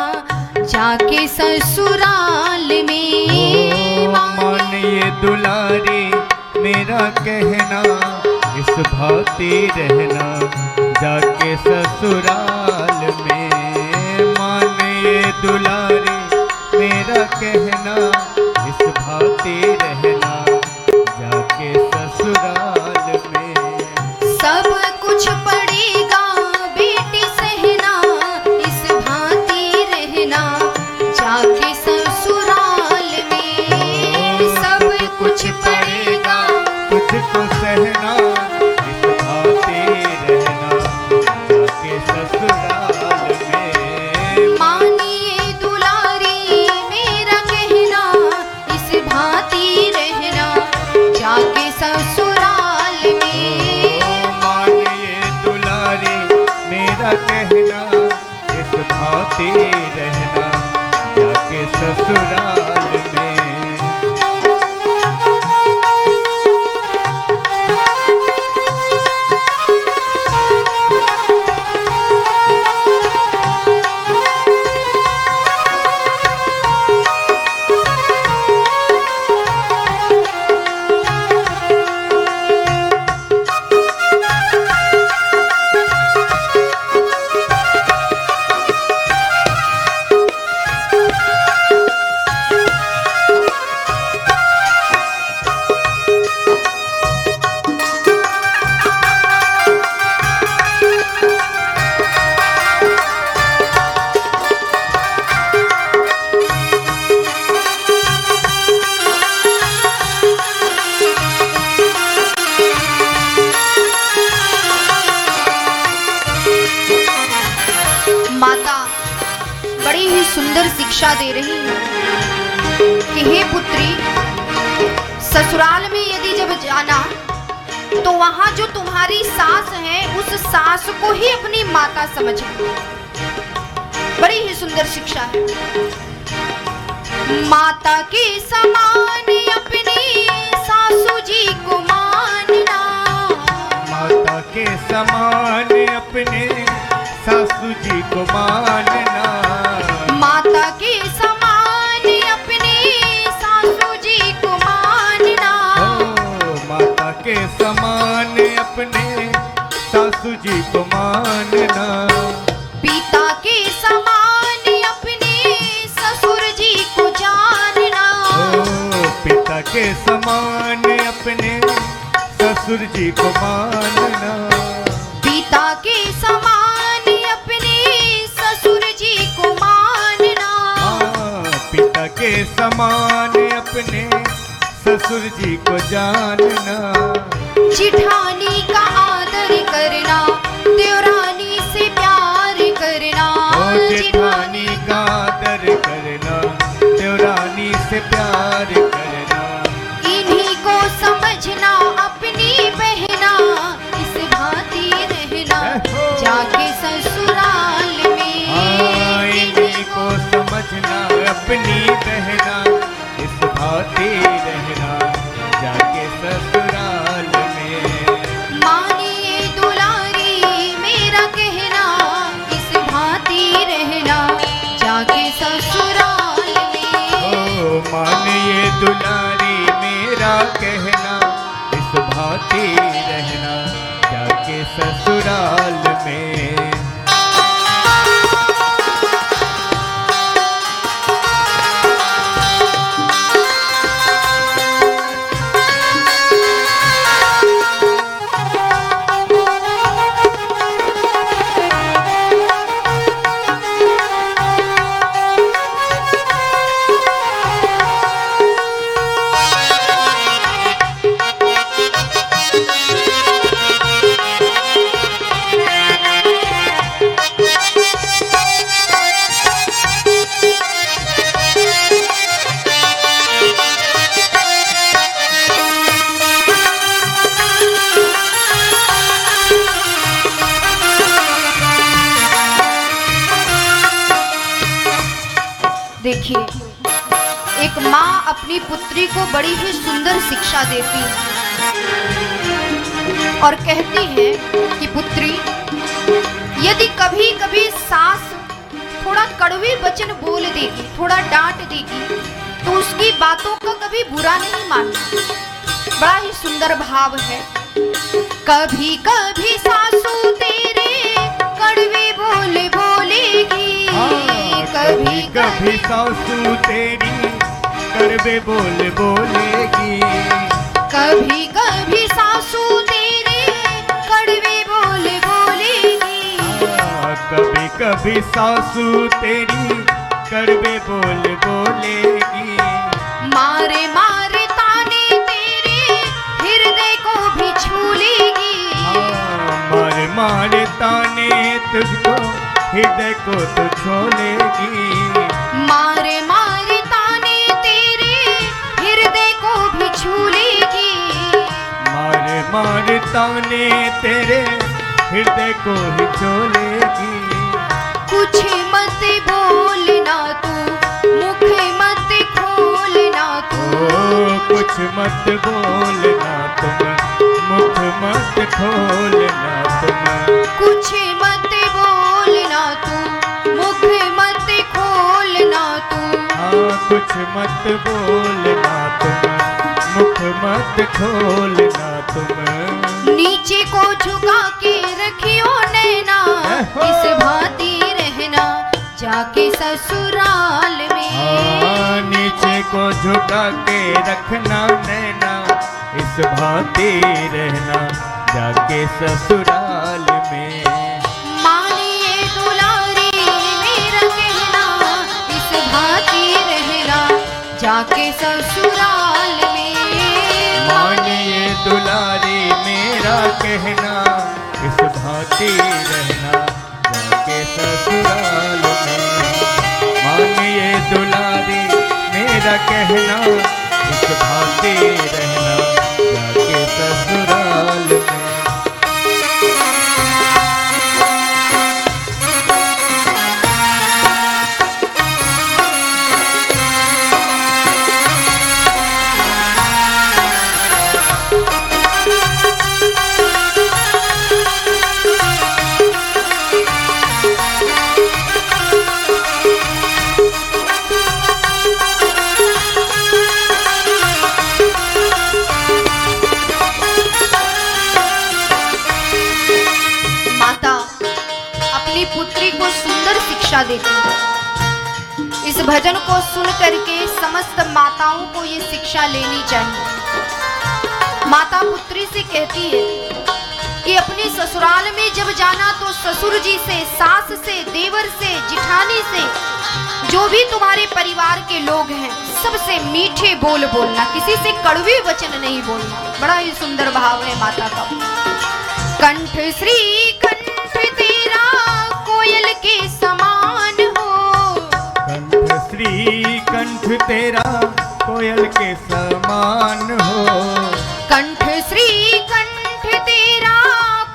जाके ससुराल में। मानिए दुलारी मेरा कहना, इस भांति रहना जाके ससुराल में। मानिए दुलारी मेरा कहना, इस भांति रहना जाके ससुराल में। सब कुछ पड़ेगा बेटी सहना, इस भांति रहना जाके ससुराल में। सब कुछ पड़ेगा तुझको सहना, इस भांति रहना जाके ससुराल माता बड़ी ही सुंदर शिक्षा दे रही है कि हे पुत्री, ससुराल में यदि जब जाना तो वहां जो तुम्हारी सास है उस सास को ही अपनी माता समझना। बड़ी ही सुंदर शिक्षा है। माता के समान अपनी सासू जी को मानना, माता के समान अपने सासू जी को मानना, माता के समान अपने सासू जी को मानना, ओ माता के समान अपने सासू जी को मानना, पिता के समान अपने ससुर जी को जानना, ओ पिता के समान अपने ससुर जी को मानना, पिता के समान अपने ससुर जी को मानना, पिता के समान अपने ससुर जी को जानना, जिठानी का आदर करना, देवरानी से प्यार करना, ओ जेठानी का आदर करना, देवरानी से प्यार करना, इन्हीं को समझना अपनी बहना, इस भांति रहना जाके ससुराल में। इन्हीं को समझना अपनी बहना, इस भांति रहना जाके ससुराल में। मानिए दुलारी मेरा कहना, इस भांति रहना जाके ससुराल में। ओ मानिए दुलारी मेरा कहना, इस भांति रहना जाके ससुराल में। देखिए, एक माँ अपनी पुत्री को बड़ी ही सुंदर शिक्षा देती है और कहती है कि पुत्री, यदि कभी कभी सास थोड़ा कड़वी वचन बोल देगी, थोड़ा डांट देगी, तो उसकी बातों का कभी बुरा नहीं मानना। बड़ा ही सुंदर भाव है। कभी कभी सासू तेरे कड़वे बोले बोलेगी, कभी कभी सासू तेरी कड़वे बोल बोलेगी, कभी कभी सासू तेरे कड़वे बोल बोलेगी, कभी कभी सासू तेरी कड़वे बोल बोलेगी, मारे मारे ताने तेरे हृदय को भी छू लेगी, मारे मारे ताने तुझको हृदय को तो छोड़ेगी, मारे मारे ताने तेरे हृदय को भी छू लेगी, मारे मारे ताने तेरे हृदय को ही छोड़ेगी। कुछ मत बोलना तू, मुख मत खोलना तू, कुछ मत बोलना तुम, मुख मत खोलना तुम, कुछ मत बोलना तू, मुख मत खोलना तू, कुछ मत बोलना तुम, मुख मत खोलना तुम। नीचे को झुका के रखियो नैना, इस भांति रहना जाके ससुराल में। नीचे को झुका के रखना नैना, इस भांति रहना जाके ससुराल में। मानिए दुलारी मेरा कहना, इस भांति रहना जाके ससुराल में। मानिए दुलारी मेरा कहना, इस भांति रहना जाके जाके ससुराल में। मानिए दुलारी मेरा कहना, इस भांति रहना जाके ससुराल में। पुत्री को सुंदर शिक्षा देती है। इस भजन को सुन करके समस्त माताओं को ये शिक्षा लेनी चाहिए। माता पुत्री से कहती है कि अपने ससुराल में जब जाना तो ससुर जी से, सास से, देवर से, जिठानी से, जो भी तुम्हारे परिवार के लोग हैं सबसे मीठे बोल बोलना, किसी से कड़वे वचन नहीं बोलना। बड़ा ही सुंदर भाव है माता का। कंठ श्री कंठ तेरा कोयल के समान हो, कंठ श्री कंठ तेरा कोयल के समान हो। कंठ श्री कंठ तेरा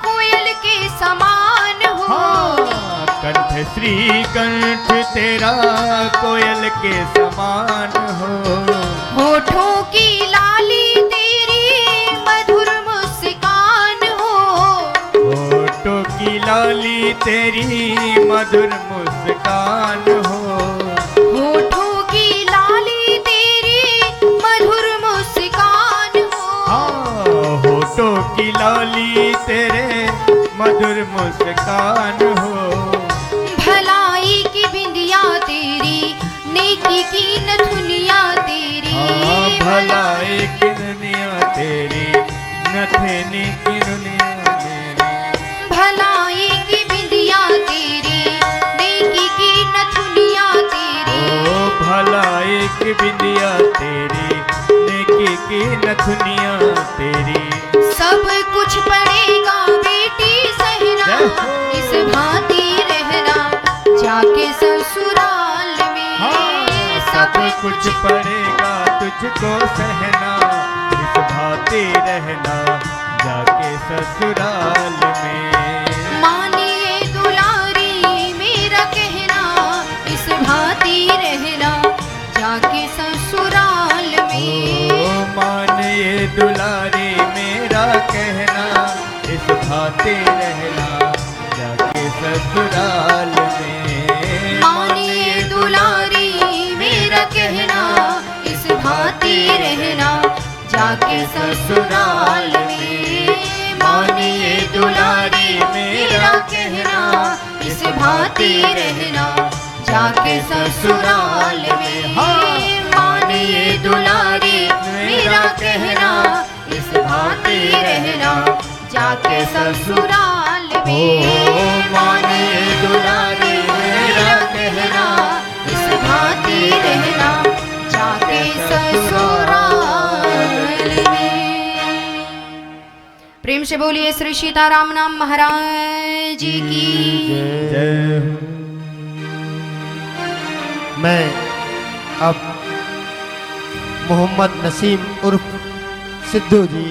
कोयल के समान हो। हाँ, कंठ श्री कंठ तेरा कोयल के समान हो। होठों की लाली तेरी मधुर मुस्कान हो, होठों की लाली तेरी मधुर मुस्कान हो। होठों की लाली तेरी मधुर मुस्कान हो। हाँ, होठों की लाली तेरे मधुर मुस्कान हो। भलाई की बिंदिया तेरी, नेकी की नथुनिया तेरी। हाँ, भलाई की दुनिया तेरी, नथनी की दुनिया मेरी। भलाई की बिंदिया तेरी, नेकी की नथुनिया तेरी। ओ भलाई की बिंदिया तेरी, नेकी की नथुनिया तेरी। सब कुछ पड़ेगा बेटी सहना, इस भांति रहना जाके ससुराल में। हाँ, सब कुछ पड़ेगा तुझको सहना, इस भांति रहना जाके ससुराल में। मानिए दुलारी मेरा कहना, इस भांति रहना जाके ससुराल में। ओ मानिए दुलारी मेरा कहना, इस भांति रहना जाके ससुराल में। मानिए दुलारी मेरा कहना, इस भांति रहना जाके ससुराल में। मानिए दुलारी मेरा कहना, इस भांति रहना जाके ससुराल में। मानिए दुलारी मेरा कहना, इस भांति रहना जाके ससुराल में। मानिए दुलारी मेरा कहना, इस भांति रहना जाके ससुराल में। प्रेम से बोलिए श्री सीताराम नाम महाराज जी की जय हो। मैं अब मोहम्मद नसीम उर्फ सिद्धू जी,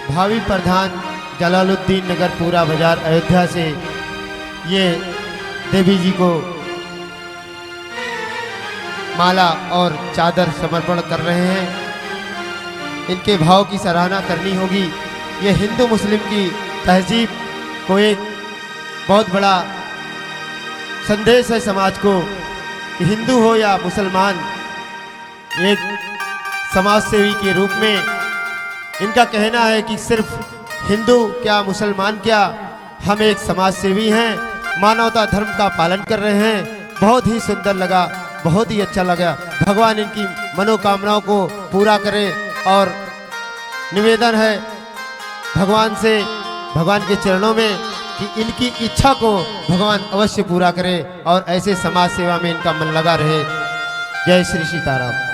भावी प्रधान जलालुद्दीन नगर पूरा बाजार अयोध्या से ये देवी जी को माला और चादर समर्पण कर रहे हैं। इनके भाव की सराहना करनी होगी। ये हिंदू मुस्लिम की तहजीब को एक बहुत बड़ा संदेश है समाज को कि हिंदू हो या मुसलमान, एक समाज सेवी के रूप में इनका कहना है कि सिर्फ हिंदू क्या मुसलमान क्या, हम एक समाज सेवी हैं, मानवता धर्म का पालन कर रहे हैं। बहुत ही सुंदर लगा, बहुत ही अच्छा लगा। भगवान इनकी मनोकामनाओं को पूरा करे और निवेदन है भगवान से, भगवान के चरणों में कि इनकी इच्छा को भगवान अवश्य पूरा करे और ऐसे समाज सेवा में इनका मन लगा रहे। जय श्री सीताराम।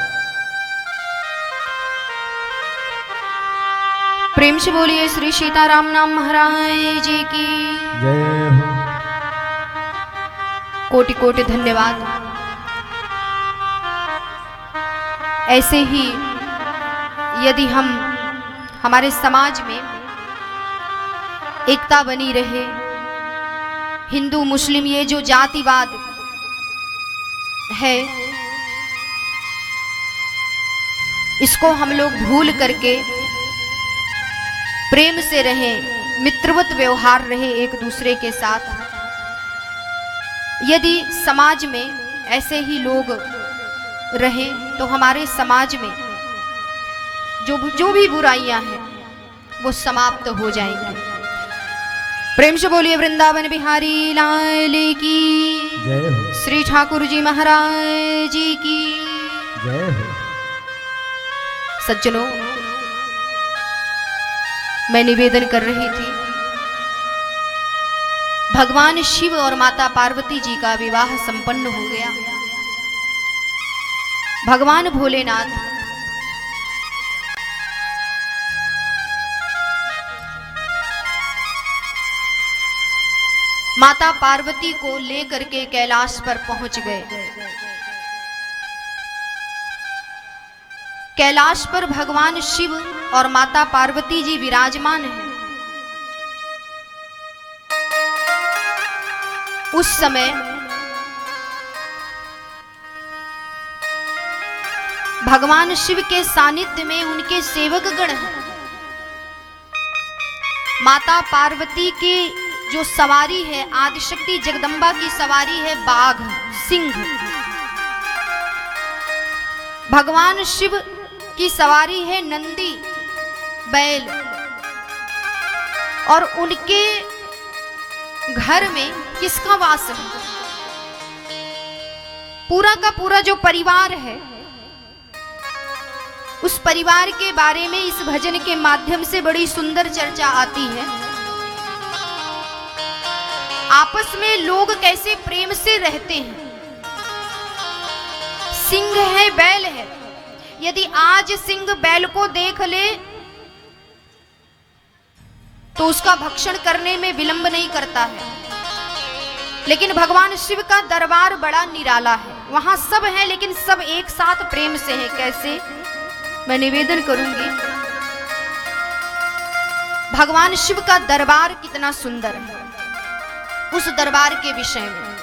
प्रेम से बोलिए श्री सीताराम नाम महाराज जी की जय हो। कोटि कोटि धन्यवाद। ऐसे ही यदि हम हमारे समाज में एकता बनी रहे, हिंदू मुस्लिम ये जो जातिवाद है इसको हम लोग भूल करके प्रेम से रहें, मित्रवत व्यवहार रहे एक दूसरे के साथ। यदि समाज में ऐसे ही लोग रहें तो हमारे समाज में जो भी बुराइयां हैं वो समाप्त हो जाएंगी। प्रेम से बोलिए वृंदावन बिहारी लाल की जय हो, श्री ठाकुर जी महाराज जी की जय हो। सज्जनों, मैं निवेदन कर रही थी, भगवान शिव और माता पार्वती जी का विवाह संपन्न हो गया। भगवान भोलेनाथ माता पार्वती को लेकर के कैलाश पर पहुंच गए। कैलाश पर भगवान शिव और माता पार्वती जी विराजमान हैं। उस समय भगवान शिव के सानिध्य में उनके सेवक गण हैं। माता पार्वती की जो सवारी है, आदिशक्ति जगदम्बा की सवारी है बाघ, सिंह। भगवान शिव की सवारी है नंदी, बैल। और उनके घर में किसका वास है? पूरा का पूरा जो परिवार है, उस परिवार के बारे में इस भजन के माध्यम से बड़ी सुंदर चर्चा आती है। आपस में लोग कैसे प्रेम से रहते हैं। सिंह है, बैल है। यदि आज सिंह बैल को देख ले तो उसका भक्षण करने में विलंब नहीं करता है। लेकिन भगवान शिव का दरबार बड़ा निराला है। वहां सब है लेकिन सब एक साथ प्रेम से है। कैसे? मैं निवेदन करूंगी, भगवान शिव का दरबार कितना सुंदर है, उस दरबार के विषय में।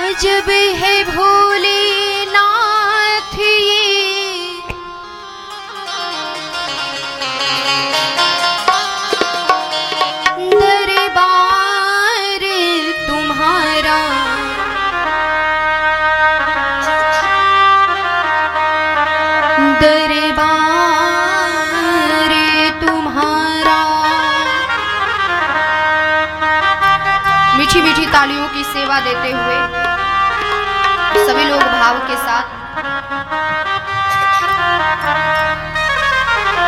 अजब है भोलेनाथ ये, दरबार तुम्हारा। दरबार तुम्हारा। मीठी मीठी तालियों की सेवा देते हुए सभी लोग भाव के साथ।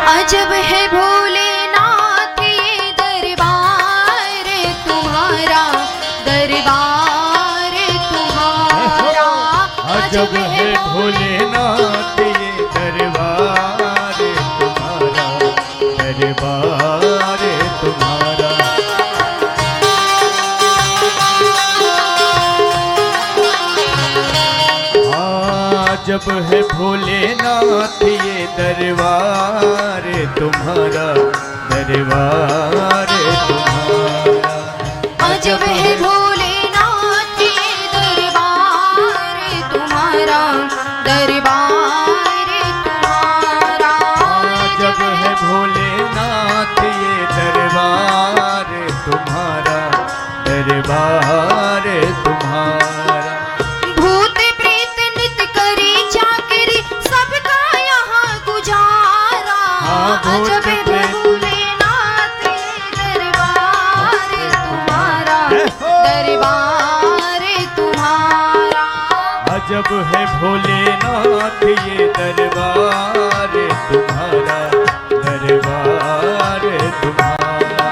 अजब है भोलेनाथ ये दरबार तुम्हारा, दरबार तुम्हारा। अजब है भोलेनाथ ये दरबार तुम्हारा, दरबार तुम्हारा। जब है भोलेनाथ ये दरबार तुम्हारा, दरबार तुम्हारा। अजब है भोलेनाथ ये दरबार तुम्हारा, दरबार तुम्हारा। जब है भोलेनाथ ये दरबार तुम्हारा, दरबार तुम्हारा। अजब है भोलेनाथ दरबार तुम्हारा, दरबार तुम्हारा। अजब है भोलेनाथ ये दरबार तुम्हारा, दरबार तुम्हारा।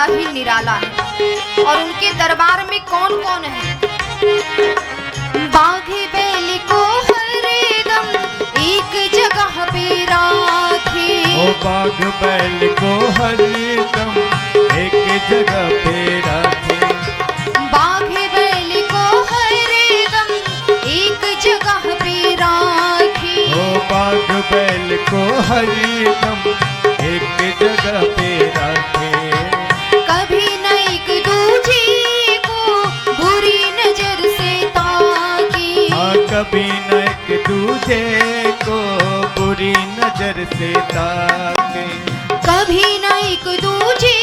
बड़ा ही निराला है। और उनके दरबार में कौन कौन है? बाघी बैल को हरदम एक जगह पे राखे, ओ बाघ बैल को हरदम एक जगह पे राखे, बाघ बैल को हरदम एक जगह पे राखे, ओ बाघ बैल को हरदम एक जगह पे राखे, कभी न एक दूजे को बुरी नजर से ताके, हाँ कभी न एक दूजे को बुरी नजर से ताके, कभी न एक दूजे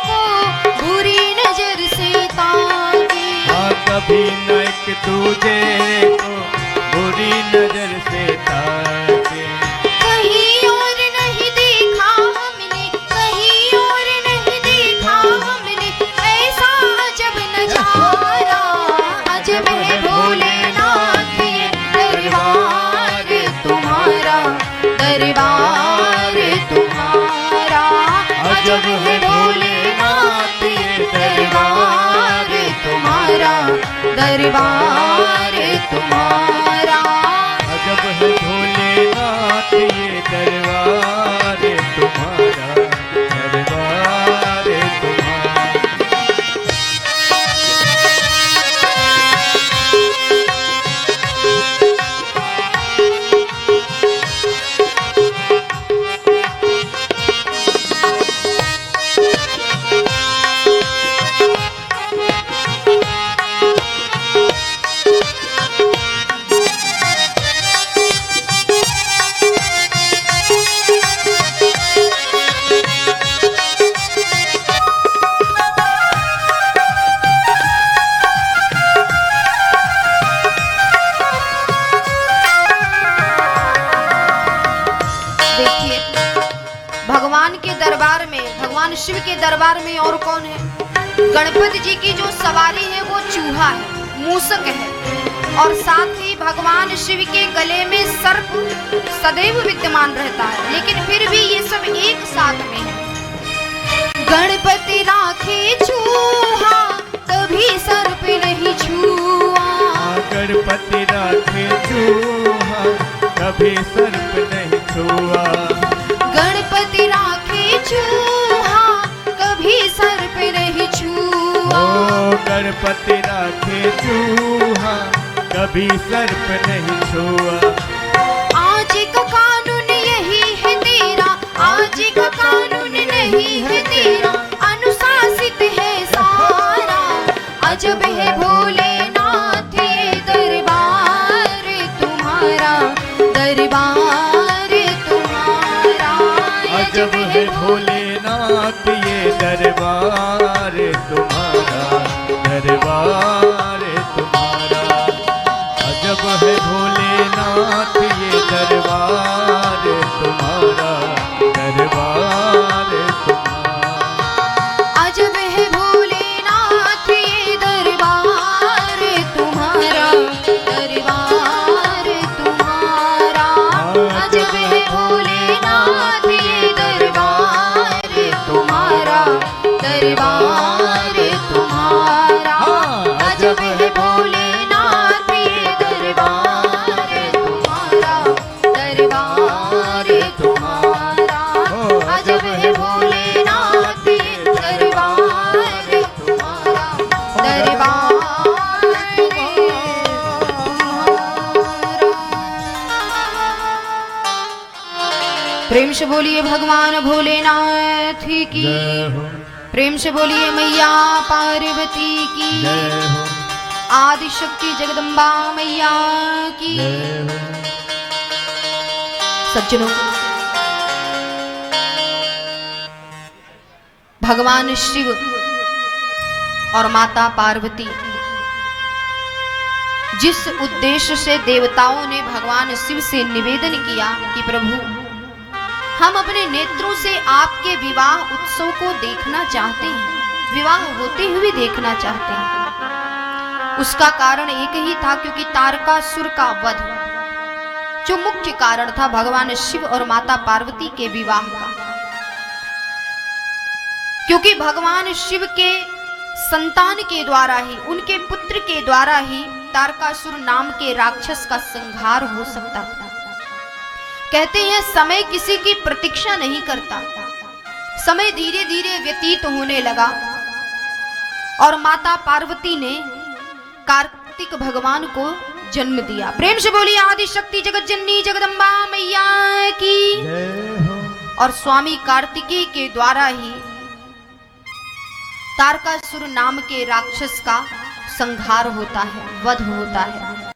को बुरी नजर से ताके, हाँ कभी न एक दूजे को बुरी नजर से ताके, कहीं और नहीं देखा हमने, कहीं और नहीं देखा हमने ऐसा अजब नजारा, अजब है भोलेनाथ ये दरबार तुम्हारा, दरबार तुम्हारा, अजब है भोलेनाथ ये दरबार तुम्हारा, दरबार तुम्हारा। अजब है भोलेनाथ ये दरबार तुम्हारा, दरबार तुम्हारा। देखिए, भगवान के दरबार में, भगवान शिव के दरबार में और कौन है? गणपति जी की जो सवारी है वो चूहा है, मूसक है, और साथ ही भगवान शिव के गले में सर्प सदैव विद्यमान रहता है, लेकिन फिर भी ये सब एक साथ में है। गणपति राखे चूहा कभी सर्प नहीं छुआ, गणपति राखे चूहा कभी सर्प नहीं छुआ, गणपति राखे चूहा कभी सर्प नहीं छुआ, ओ गणपति राखे चूहा कभी सर्प नहीं छुआ, आज का कानून यही है तेरा, आज का कानून नहीं है तेरा, अनुशासित है सारा, अजब है भोलेनाथ ये दरबार तुम्हारा, दरबार तुम्हारा, अजब है भोलेनाथ ये दरबार तुम्हारा, दरबार तुम्हारा, अजब है भोलेनाथ ये दरबार तुम्हारा, दरबार तुम्हारा, अजब है भोलेनाथ ये दरबार तुम्हारा, दरबार तुम्हारा, अजब है भोलेनाथ ये दरबार तुम्हारा, दरबार तुम्हारा, अजब है भोलेनाथ ये दरबार तुम्हारा, दरबार तुम्हारा, अजब है भोलेनाथ ये दरबार तुम्हारा, दरबार तुम्हारा। प्रेम से बोलिए भगवान भोलेनाथ की, प्रेम से बोलिए मैया पार्वती की, आदि शक्ति जगदम्बा मैया की। सज्जनों, भगवान शिव और माता पार्वती जिस उद्देश्य से देवताओं ने भगवान शिव से निवेदन किया कि प्रभु हम अपने नेत्रों से आपके विवाह उत्सव को देखना चाहते हैं, विवाह होते हुए देखना चाहते हैं, उसका कारण एक ही था क्योंकि तारकासुर का वध जो मुख्य कारण था भगवान शिव और माता पार्वती के विवाह का। क्योंकि भगवान शिव के संतान के द्वारा ही, उनके पुत्र के द्वारा ही तारकासुर नाम के राक्षस का संहार हो सकता था। कहते हैं समय किसी की प्रतीक्षा नहीं करता। समय धीरे धीरे व्यतीत होने लगा और माता पार्वती ने कार्तिक भगवान को जन्म दिया। प्रेम से बोलिए आदि शक्ति जगत जननी जगदम्बा मैया की। जय हो। और स्वामी कार्तिकेय के द्वारा ही तारकासुर नाम के राक्षस का संहार होता है, वध होता है।